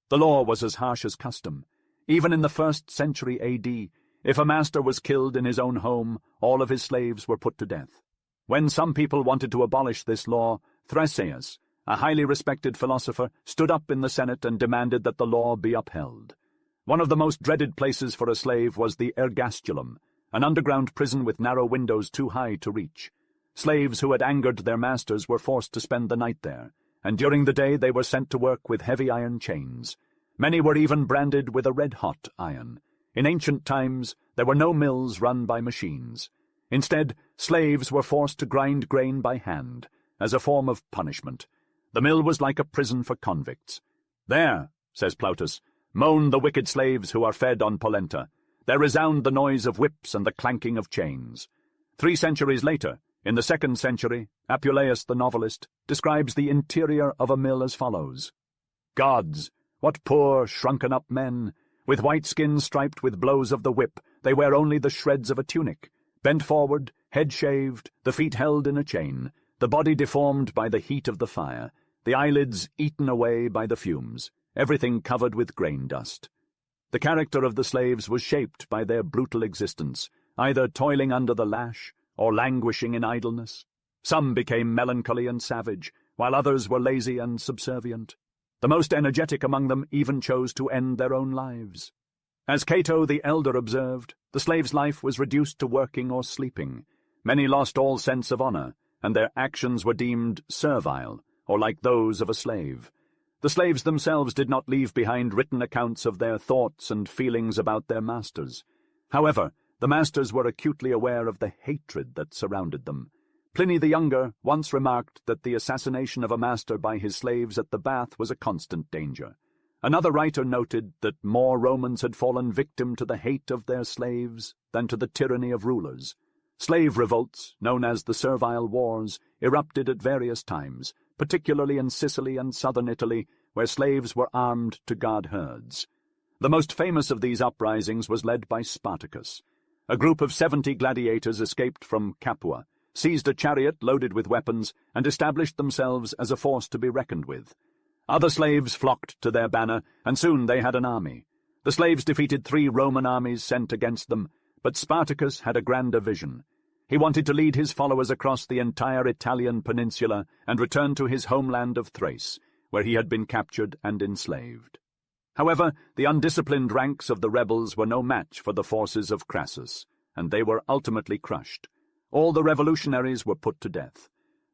The law was as harsh as custom. Even in the 1st century A.D., if a master was killed in his own home, all of his slaves were put to death. When some people wanted to abolish this law, Thraseas, a highly respected philosopher, stood up in the Senate and demanded that the law be upheld. One of the most dreaded places for a slave was the ergastulum, an underground prison with narrow windows too high to reach. Slaves who had angered their masters were forced to spend the night there, and during the day they were sent to work with heavy iron chains. Many were even branded with a red-hot iron. In ancient times, there were no mills run by machines. Instead, slaves were forced to grind grain by hand, as a form of punishment. The mill was like a prison for convicts. "There," says Plautus, "moan the wicked slaves who are fed on polenta. There resound the noise of whips and the clanking of chains." 3 centuries later, in the 2nd century, Apuleius the novelist describes the interior of a mill as follows. "Gods, what poor, shrunken-up men! With white skins striped with blows of the whip, they wear only the shreds of a tunic, bent forward, head shaved, the feet held in a chain, the body deformed by the heat of the fire, the eyelids eaten away by the fumes, everything covered with grain dust." The character of the slaves was shaped by their brutal existence, either toiling under the lash or languishing in idleness. Some became melancholy and savage, while others were lazy and subservient. The most energetic among them even chose to end their own lives. As Cato the Elder observed, the slave's life was reduced to working or sleeping. Many lost all sense of honor, and their actions were deemed servile, or like those of a slave. The slaves themselves did not leave behind written accounts of their thoughts and feelings about their masters. However, the masters were acutely aware of the hatred that surrounded them. Pliny the Younger once remarked that the assassination of a master by his slaves at the bath was a constant danger. Another writer noted that more Romans had fallen victim to the hate of their slaves than to the tyranny of rulers. Slave revolts, known as the Servile Wars, erupted at various times, particularly in Sicily and southern Italy, where slaves were armed to guard herds. The most famous of these uprisings was led by Spartacus. A group of 70 gladiators escaped from Capua, seized a chariot loaded with weapons, and established themselves as a force to be reckoned with. Other slaves flocked to their banner, and soon they had an army. The slaves defeated 3 Roman armies sent against them, but Spartacus had a grander vision. He wanted to lead his followers across the entire Italian peninsula and return to his homeland of Thrace, where he had been captured and enslaved. However, the undisciplined ranks of the rebels were no match for the forces of Crassus, and they were ultimately crushed. All the revolutionaries were put to death.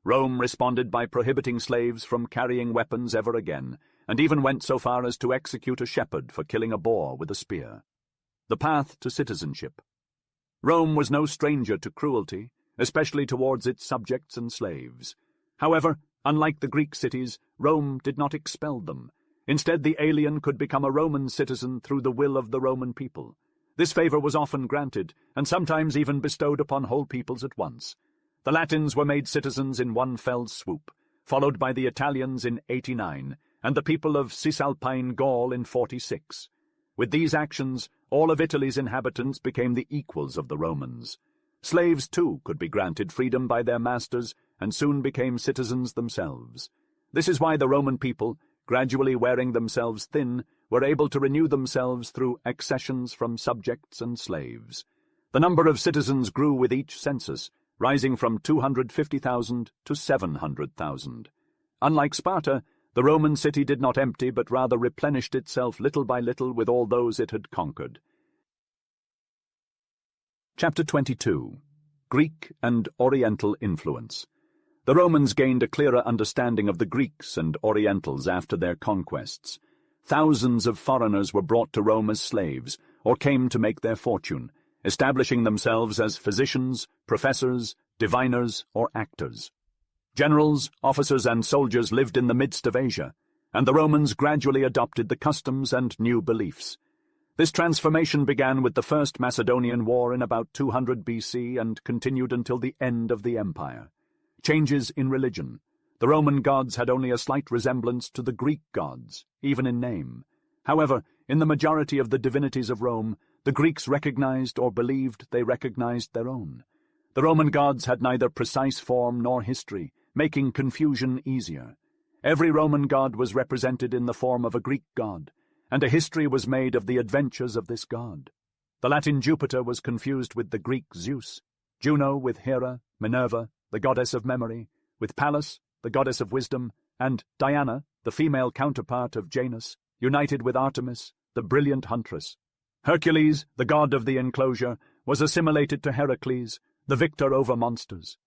Rome responded by prohibiting slaves from carrying weapons ever again, and even went so far as to execute a shepherd for killing a boar with a spear. The path to citizenship. Rome was no stranger to cruelty, especially towards its subjects and slaves. However, unlike the Greek cities, Rome did not expel them. Instead, the alien could become a Roman citizen through the will of the Roman people. This favor was often granted, and sometimes even bestowed upon whole peoples at once. The Latins were made citizens in one fell swoop, followed by the Italians in 89, and the people of Cisalpine Gaul in 46. With these actions, all of Italy's inhabitants became the equals of the Romans. Slaves, too, could be granted freedom by their masters, and soon became citizens themselves. This is why the Roman people, gradually wearing themselves thin, were able to renew themselves through accessions from subjects and slaves. The number of citizens grew with each census, rising from 250,000 to 700,000. Unlike Sparta, the Roman city did not empty but rather replenished itself little by little with all those it had conquered. Chapter 22. Greek and Oriental Influence. The Romans gained a clearer understanding of the Greeks and Orientals after their conquests. Thousands of foreigners were brought to Rome as slaves, or came to make their fortune, establishing themselves as physicians, professors, diviners, or actors. Generals, officers, and soldiers lived in the midst of Asia, and the Romans gradually adopted the customs and new beliefs. This transformation began with the First Macedonian War in about 200 BC and continued until the end of the empire. Changes in religion. The Roman gods had only a slight resemblance to the Greek gods, even in name. However, in the majority of the divinities of Rome, the Greeks recognized or believed they recognized their own. The Roman gods had neither precise form nor history, making confusion easier. Every Roman god was represented in the form of a Greek god, and a history was made of the adventures of this god. The Latin Jupiter was confused with the Greek Zeus, Juno with Hera, Minerva, the goddess of memory, with Pallas, the goddess of wisdom, and Diana, the female counterpart of Janus, united with Artemis, the brilliant huntress. Hercules, the god of the enclosure, was assimilated to Heracles, the victor over monsters.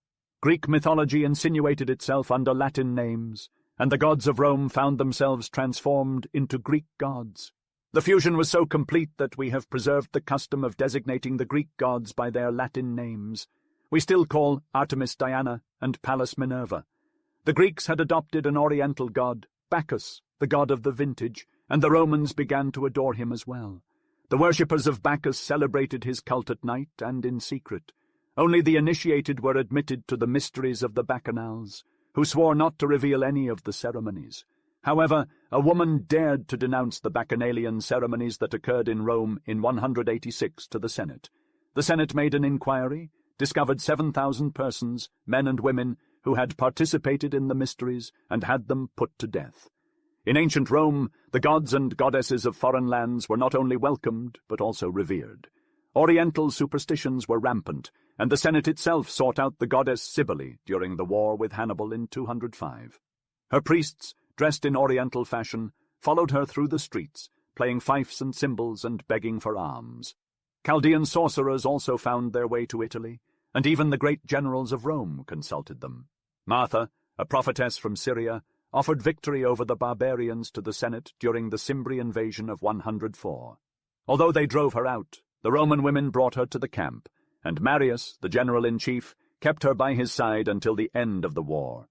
Greek mythology insinuated itself under Latin names, and the gods of Rome found themselves transformed into Greek gods. The fusion was so complete that we have preserved the custom of designating the Greek gods by their Latin names. We still call Artemis Diana and Pallas Minerva. The Greeks had adopted an Oriental god, Bacchus, the god of the vintage, and the Romans began to adore him as well. The worshippers of Bacchus celebrated his cult at night and in secret. Only the initiated were admitted to the mysteries of the Bacchanals, who swore not to reveal any of the ceremonies. However, a woman dared to denounce the Bacchanalian ceremonies that occurred in Rome in 186 to the Senate. The Senate made an inquiry, discovered 7,000 persons, men and women, who had participated in the mysteries and had them put to death. In ancient Rome, the gods and goddesses of foreign lands were not only welcomed, but also revered. Oriental superstitions were rampant, and the Senate itself sought out the goddess Cybele during the war with Hannibal in 205. Her priests, dressed in Oriental fashion, followed her through the streets, playing fifes and cymbals and begging for alms. Chaldean sorcerers also found their way to Italy, and even the great generals of Rome consulted them. Martha, a prophetess from Syria, offered victory over the barbarians to the Senate during the Cimbri invasion of 104. Although they drove her out, the Roman women brought her to the camp, and Marius, the general-in-chief, kept her by his side until the end of the war.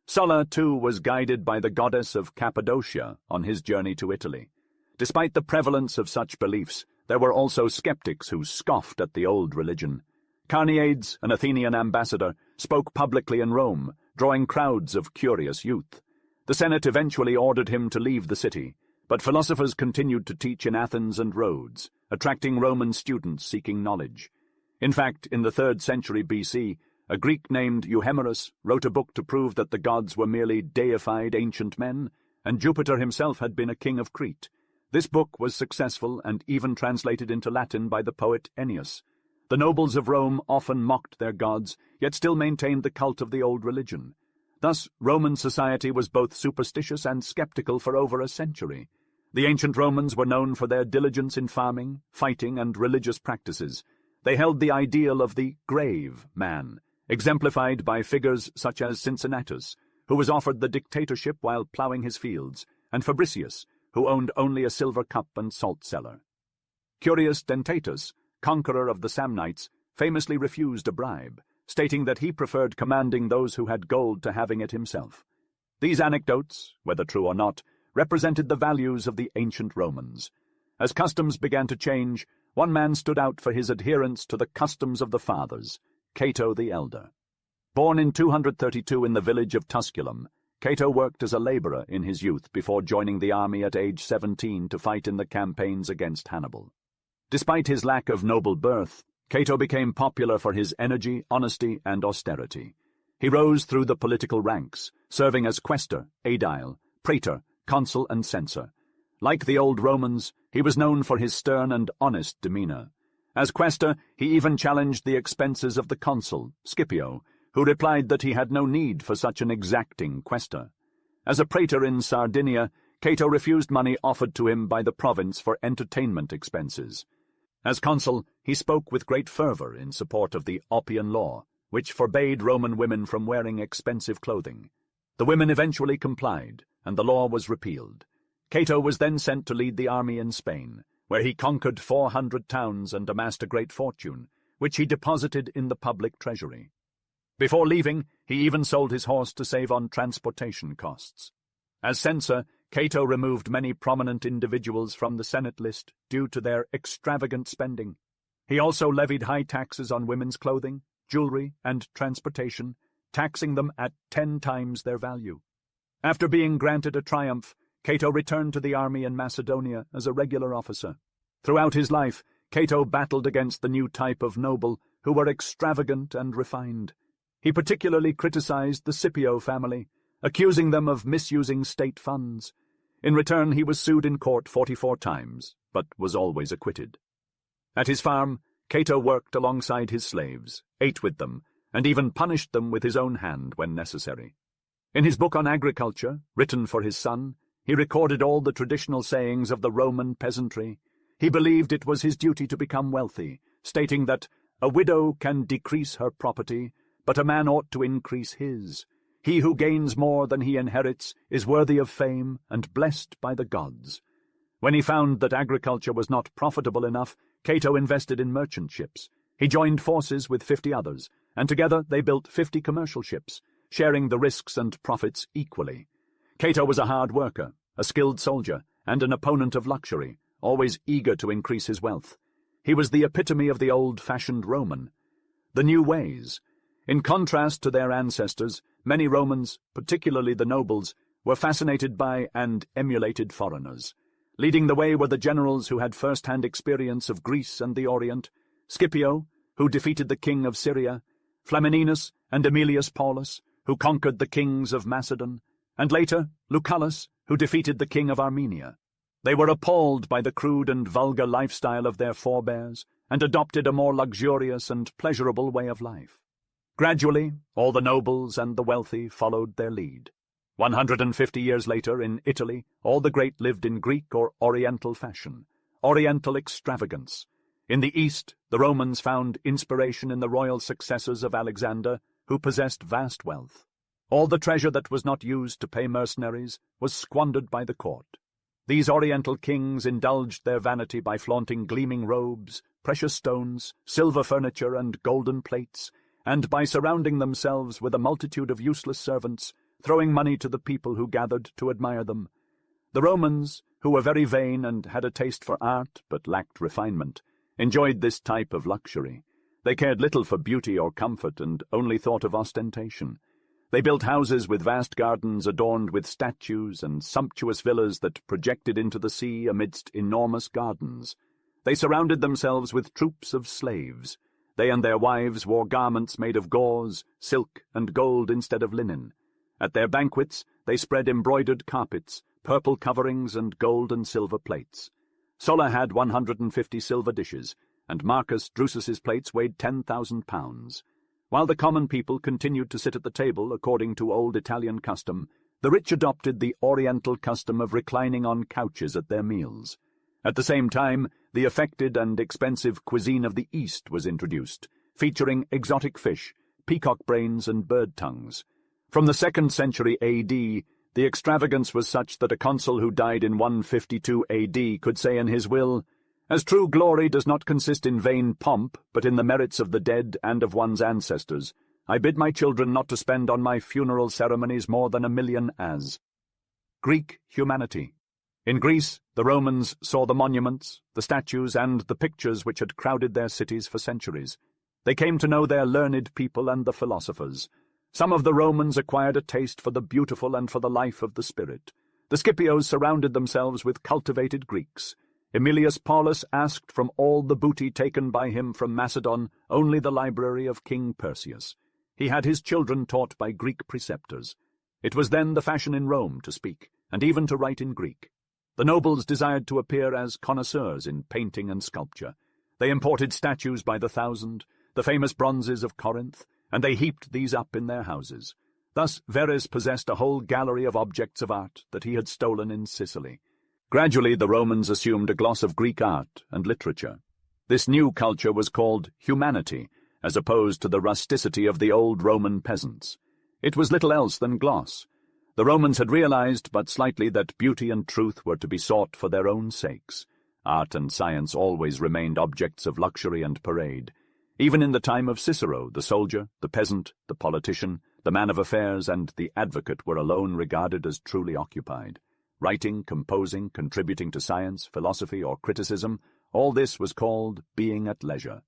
Sulla, too, was guided by the goddess of Cappadocia on his journey to Italy. Despite the prevalence of such beliefs, there were also skeptics who scoffed at the old religion. Carneades, an Athenian ambassador, spoke publicly in Rome, drawing crowds of curious youth. The Senate eventually ordered him to leave the city, but philosophers continued to teach in Athens and Rhodes, attracting Roman students seeking knowledge. In fact, in the 3rd century BC, a Greek named Euhemerus wrote a book to prove that the gods were merely deified ancient men, and Jupiter himself had been a king of Crete. This book was successful and even translated into Latin by the poet Ennius. The nobles of Rome often mocked their gods, yet still maintained the cult of the old religion. Thus, Roman society was both superstitious and skeptical for over a century. The ancient Romans were known for their diligence in farming, fighting, and religious practices. They held the ideal of the grave man, exemplified by figures such as Cincinnatus, who was offered the dictatorship while ploughing his fields, and Fabricius, who owned only a silver cup and salt cellar. Curius Dentatus, conqueror of the Samnites, famously refused a bribe, stating that he preferred commanding those who had gold to having it himself. These anecdotes, whether true or not, represented the values of the ancient Romans. As customs began to change, one man stood out for his adherence to the customs of the fathers, Cato the Elder. Born in 232 in the village of Tusculum, Cato worked as a laborer in his youth before joining the army at age 17 to fight in the campaigns against Hannibal. Despite his lack of noble birth, Cato became popular for his energy, honesty, and austerity. He rose through the political ranks, serving as quaestor, aedile, praetor, consul, and censor. Like the old Romans, he was known for his stern and honest demeanor. As quaestor, he even challenged the expenses of the consul, Scipio, who replied that he had no need for such an exacting quaestor. As a praetor in Sardinia, Cato refused money offered to him by the province for entertainment expenses. As consul, he spoke with great fervor in support of the Oppian Law, which forbade Roman women from wearing expensive clothing. The women eventually complied, and the law was repealed. Cato was then sent to lead the army in Spain, where he conquered 400 towns and amassed a great fortune, which he deposited in the public treasury. Before leaving, he even sold his horse to save on transportation costs. As censor, Cato removed many prominent individuals from the Senate list due to their extravagant spending. He also levied high taxes on women's clothing, jewelry, and transportation, taxing them at 10 times their value. After being granted a triumph, Cato returned to the army in Macedonia as a regular officer. Throughout his life, Cato battled against the new type of noble who were extravagant and refined. He particularly criticized the Scipio family, accusing them of misusing state funds. In return, he was sued in court 44 times, but was always acquitted. At his farm, Cato worked alongside his slaves, ate with them, and even punished them with his own hand when necessary. In his book on agriculture, written for his son, he recorded all the traditional sayings of the Roman peasantry. He believed it was his duty to become wealthy, stating that a widow can decrease her property, but a man ought to increase his. He who gains more than he inherits is worthy of fame and blessed by the gods. When he found that agriculture was not profitable enough, Cato invested in merchant ships. He joined forces with 50 others, and together they built 50 commercial ships, sharing the risks and profits equally. Cato was a hard worker, a skilled soldier, and an opponent of luxury, always eager to increase his wealth. He was the epitome of the old-fashioned Roman. The new ways. In contrast to their ancestors, many Romans, particularly the nobles, were fascinated by and emulated foreigners. Leading the way were the generals who had first-hand experience of Greece and the Orient, Scipio, who defeated the king of Syria, Flamininus and Aemilius Paulus, who conquered the kings of Macedon, and later Lucullus, who defeated the king of Armenia. They were appalled by the crude and vulgar lifestyle of their forebears, and adopted a more luxurious and pleasurable way of life. Gradually, all the nobles and the wealthy followed their lead. 150 years later, in Italy, all the great lived in Greek or Oriental fashion, Oriental extravagance. In the East, the Romans found inspiration in the royal successors of Alexander, who possessed vast wealth. All the treasure that was not used to pay mercenaries was squandered by the court. These Oriental kings indulged their vanity by flaunting gleaming robes, precious stones, silver furniture, and golden plates, and by surrounding themselves with a multitude of useless servants, throwing money to the people who gathered to admire them. The Romans, who were very vain and had a taste for art but lacked refinement, enjoyed this type of luxury. They cared little for beauty or comfort and only thought of ostentation. They built houses with vast gardens adorned with statues and sumptuous villas that projected into the sea amidst enormous gardens. They surrounded themselves with troops of slaves. They and their wives wore garments made of gauze, silk, and gold instead of linen. At their banquets they spread embroidered carpets, purple coverings, and gold and silver plates. Sulla had 150 silver dishes, and Marcus Drusus's plates weighed 10,000 pounds. While the common people continued to sit at the table according to old Italian custom, the rich adopted the Oriental custom of reclining on couches at their meals. At the same time, the affected and expensive cuisine of the East was introduced, featuring exotic fish, peacock brains, and bird tongues. From the 2nd century A.D., the extravagance was such that a consul who died in 152 A.D. could say in his will, "As true glory does not consist in vain pomp, but in the merits of the dead and of one's ancestors, I bid my children not to spend on my funeral ceremonies more than 1,000,000 as." Greek humanity. In Greece, the Romans saw the monuments, the statues, and the pictures which had crowded their cities for centuries. They came to know their learned people and the philosophers. Some of the Romans acquired a taste for the beautiful and for the life of the spirit. The Scipios surrounded themselves with cultivated Greeks. Aemilius Paulus asked from all the booty taken by him from Macedon only the library of King Perseus. He had his children taught by Greek preceptors. It was then the fashion in Rome to speak, and even to write in Greek. The nobles desired to appear as connoisseurs in painting and sculpture. They imported statues by the thousand, the famous bronzes of Corinth, and they heaped these up in their houses. Thus Verres possessed a whole gallery of objects of art that he had stolen in Sicily. Gradually the Romans assumed a gloss of Greek art and literature. This new culture was called humanity, as opposed to the rusticity of the old Roman peasants. It was little else than gloss. The Romans had realized but slightly that beauty and truth were to be sought for their own sakes. Art and science always remained objects of luxury and parade. Even in the time of Cicero, the soldier, the peasant, the politician, the man of affairs, and the advocate were alone regarded as truly occupied. Writing, composing, contributing to science, philosophy, or criticism, all this was called being at leisure.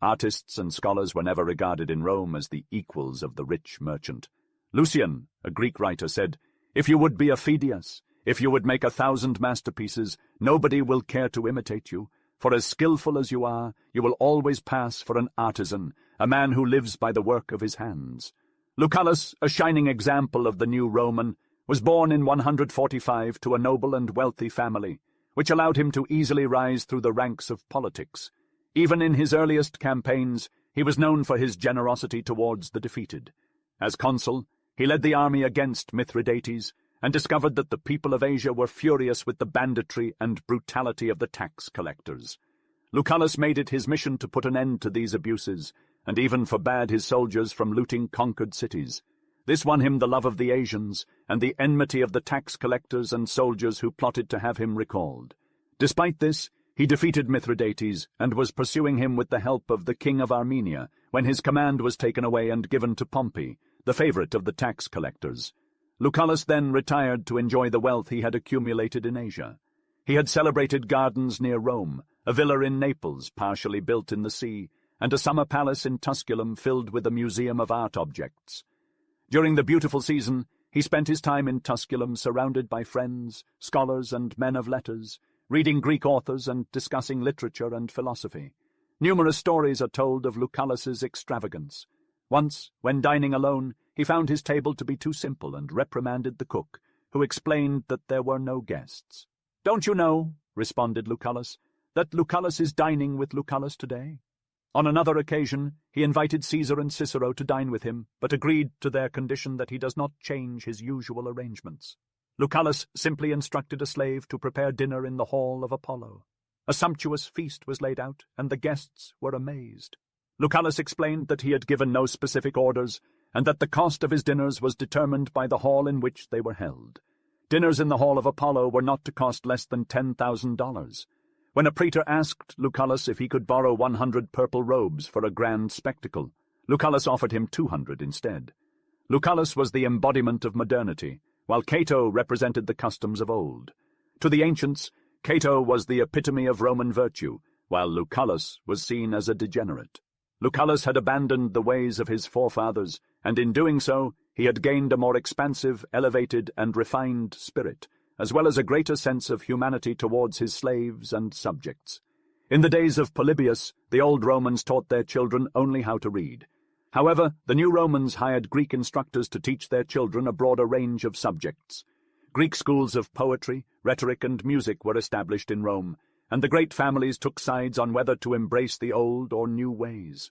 Artists and scholars were never regarded in Rome as the equals of the rich merchant. Lucian, a Greek writer, said, "If you would be a Phidias, if you would make 1,000 masterpieces, nobody will care to imitate you, for as skillful as you are, you will always pass for an artisan, a man who lives by the work of his hands." Lucullus, a shining example of the new Roman, was born in 145 to a noble and wealthy family, which allowed him to easily rise through the ranks of politics. Even in his earliest campaigns, he was known for his generosity towards the defeated. As consul, he led the army against Mithridates and discovered that the people of Asia were furious with the banditry and brutality of the tax collectors. Lucullus made it his mission to put an end to these abuses, and even forbade his soldiers from looting conquered cities. This won him the love of the Asians and the enmity of the tax collectors and soldiers who plotted to have him recalled. Despite this, he defeated Mithridates and was pursuing him with the help of the king of Armenia when his command was taken away and given to Pompey, the favorite of the tax collectors. Lucullus then retired to enjoy the wealth he had accumulated in Asia. He had celebrated gardens near Rome, a villa in Naples partially built in the sea, and a summer palace in Tusculum filled with a museum of art objects. During the beautiful season, he spent his time in Tusculum surrounded by friends, scholars, and men of letters, reading Greek authors and discussing literature and philosophy. Numerous stories are told of Lucullus's extravagance. Once, when dining alone, he found his table to be too simple and reprimanded the cook, who explained that there were no guests. "Don't you know," responded Lucullus, "that Lucullus is dining with Lucullus today?" On another occasion, he invited Caesar and Cicero to dine with him, but agreed to their condition that he does not change his usual arrangements. Lucullus simply instructed a slave to prepare dinner in the hall of Apollo. A sumptuous feast was laid out, and the guests were amazed. Lucullus explained that he had given no specific orders, and that the cost of his dinners was determined by the hall in which they were held. Dinners in the hall of Apollo were not to cost less than $10,000. When a praetor asked Lucullus if he could borrow 100 purple robes for a grand spectacle, Lucullus offered him 200 instead. Lucullus was the embodiment of modernity, while Cato represented the customs of old. To the ancients, Cato was the epitome of Roman virtue, while Lucullus was seen as a degenerate. Lucullus had abandoned the ways of his forefathers, and in doing so, he had gained a more expansive, elevated, and refined spirit, as well as a greater sense of humanity towards his slaves and subjects. In the days of Polybius, the old Romans taught their children only how to read. However, the new Romans hired Greek instructors to teach their children a broader range of subjects. Greek schools of poetry, rhetoric, and music were established in Rome, and the great families took sides on whether to embrace the old or new ways.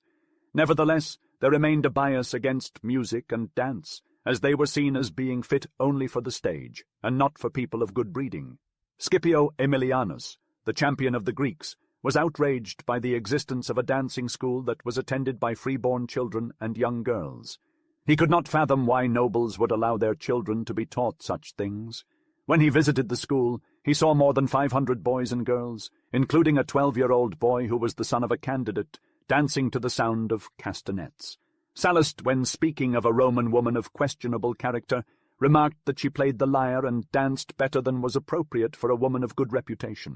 Nevertheless, there remained a bias against music and dance, as they were seen as being fit only for the stage, and not for people of good breeding. Scipio Aemilianus, the champion of the Greeks, was outraged by the existence of a dancing school that was attended by freeborn children and young girls. He could not fathom why nobles would allow their children to be taught such things. When he visited the school, he saw more than 500 boys and girls, including a 12-year-old boy who was the son of a candidate, dancing to the sound of castanets. Sallust, when speaking of a Roman woman of questionable character, remarked that she played the lyre and danced better than was appropriate for a woman of good reputation.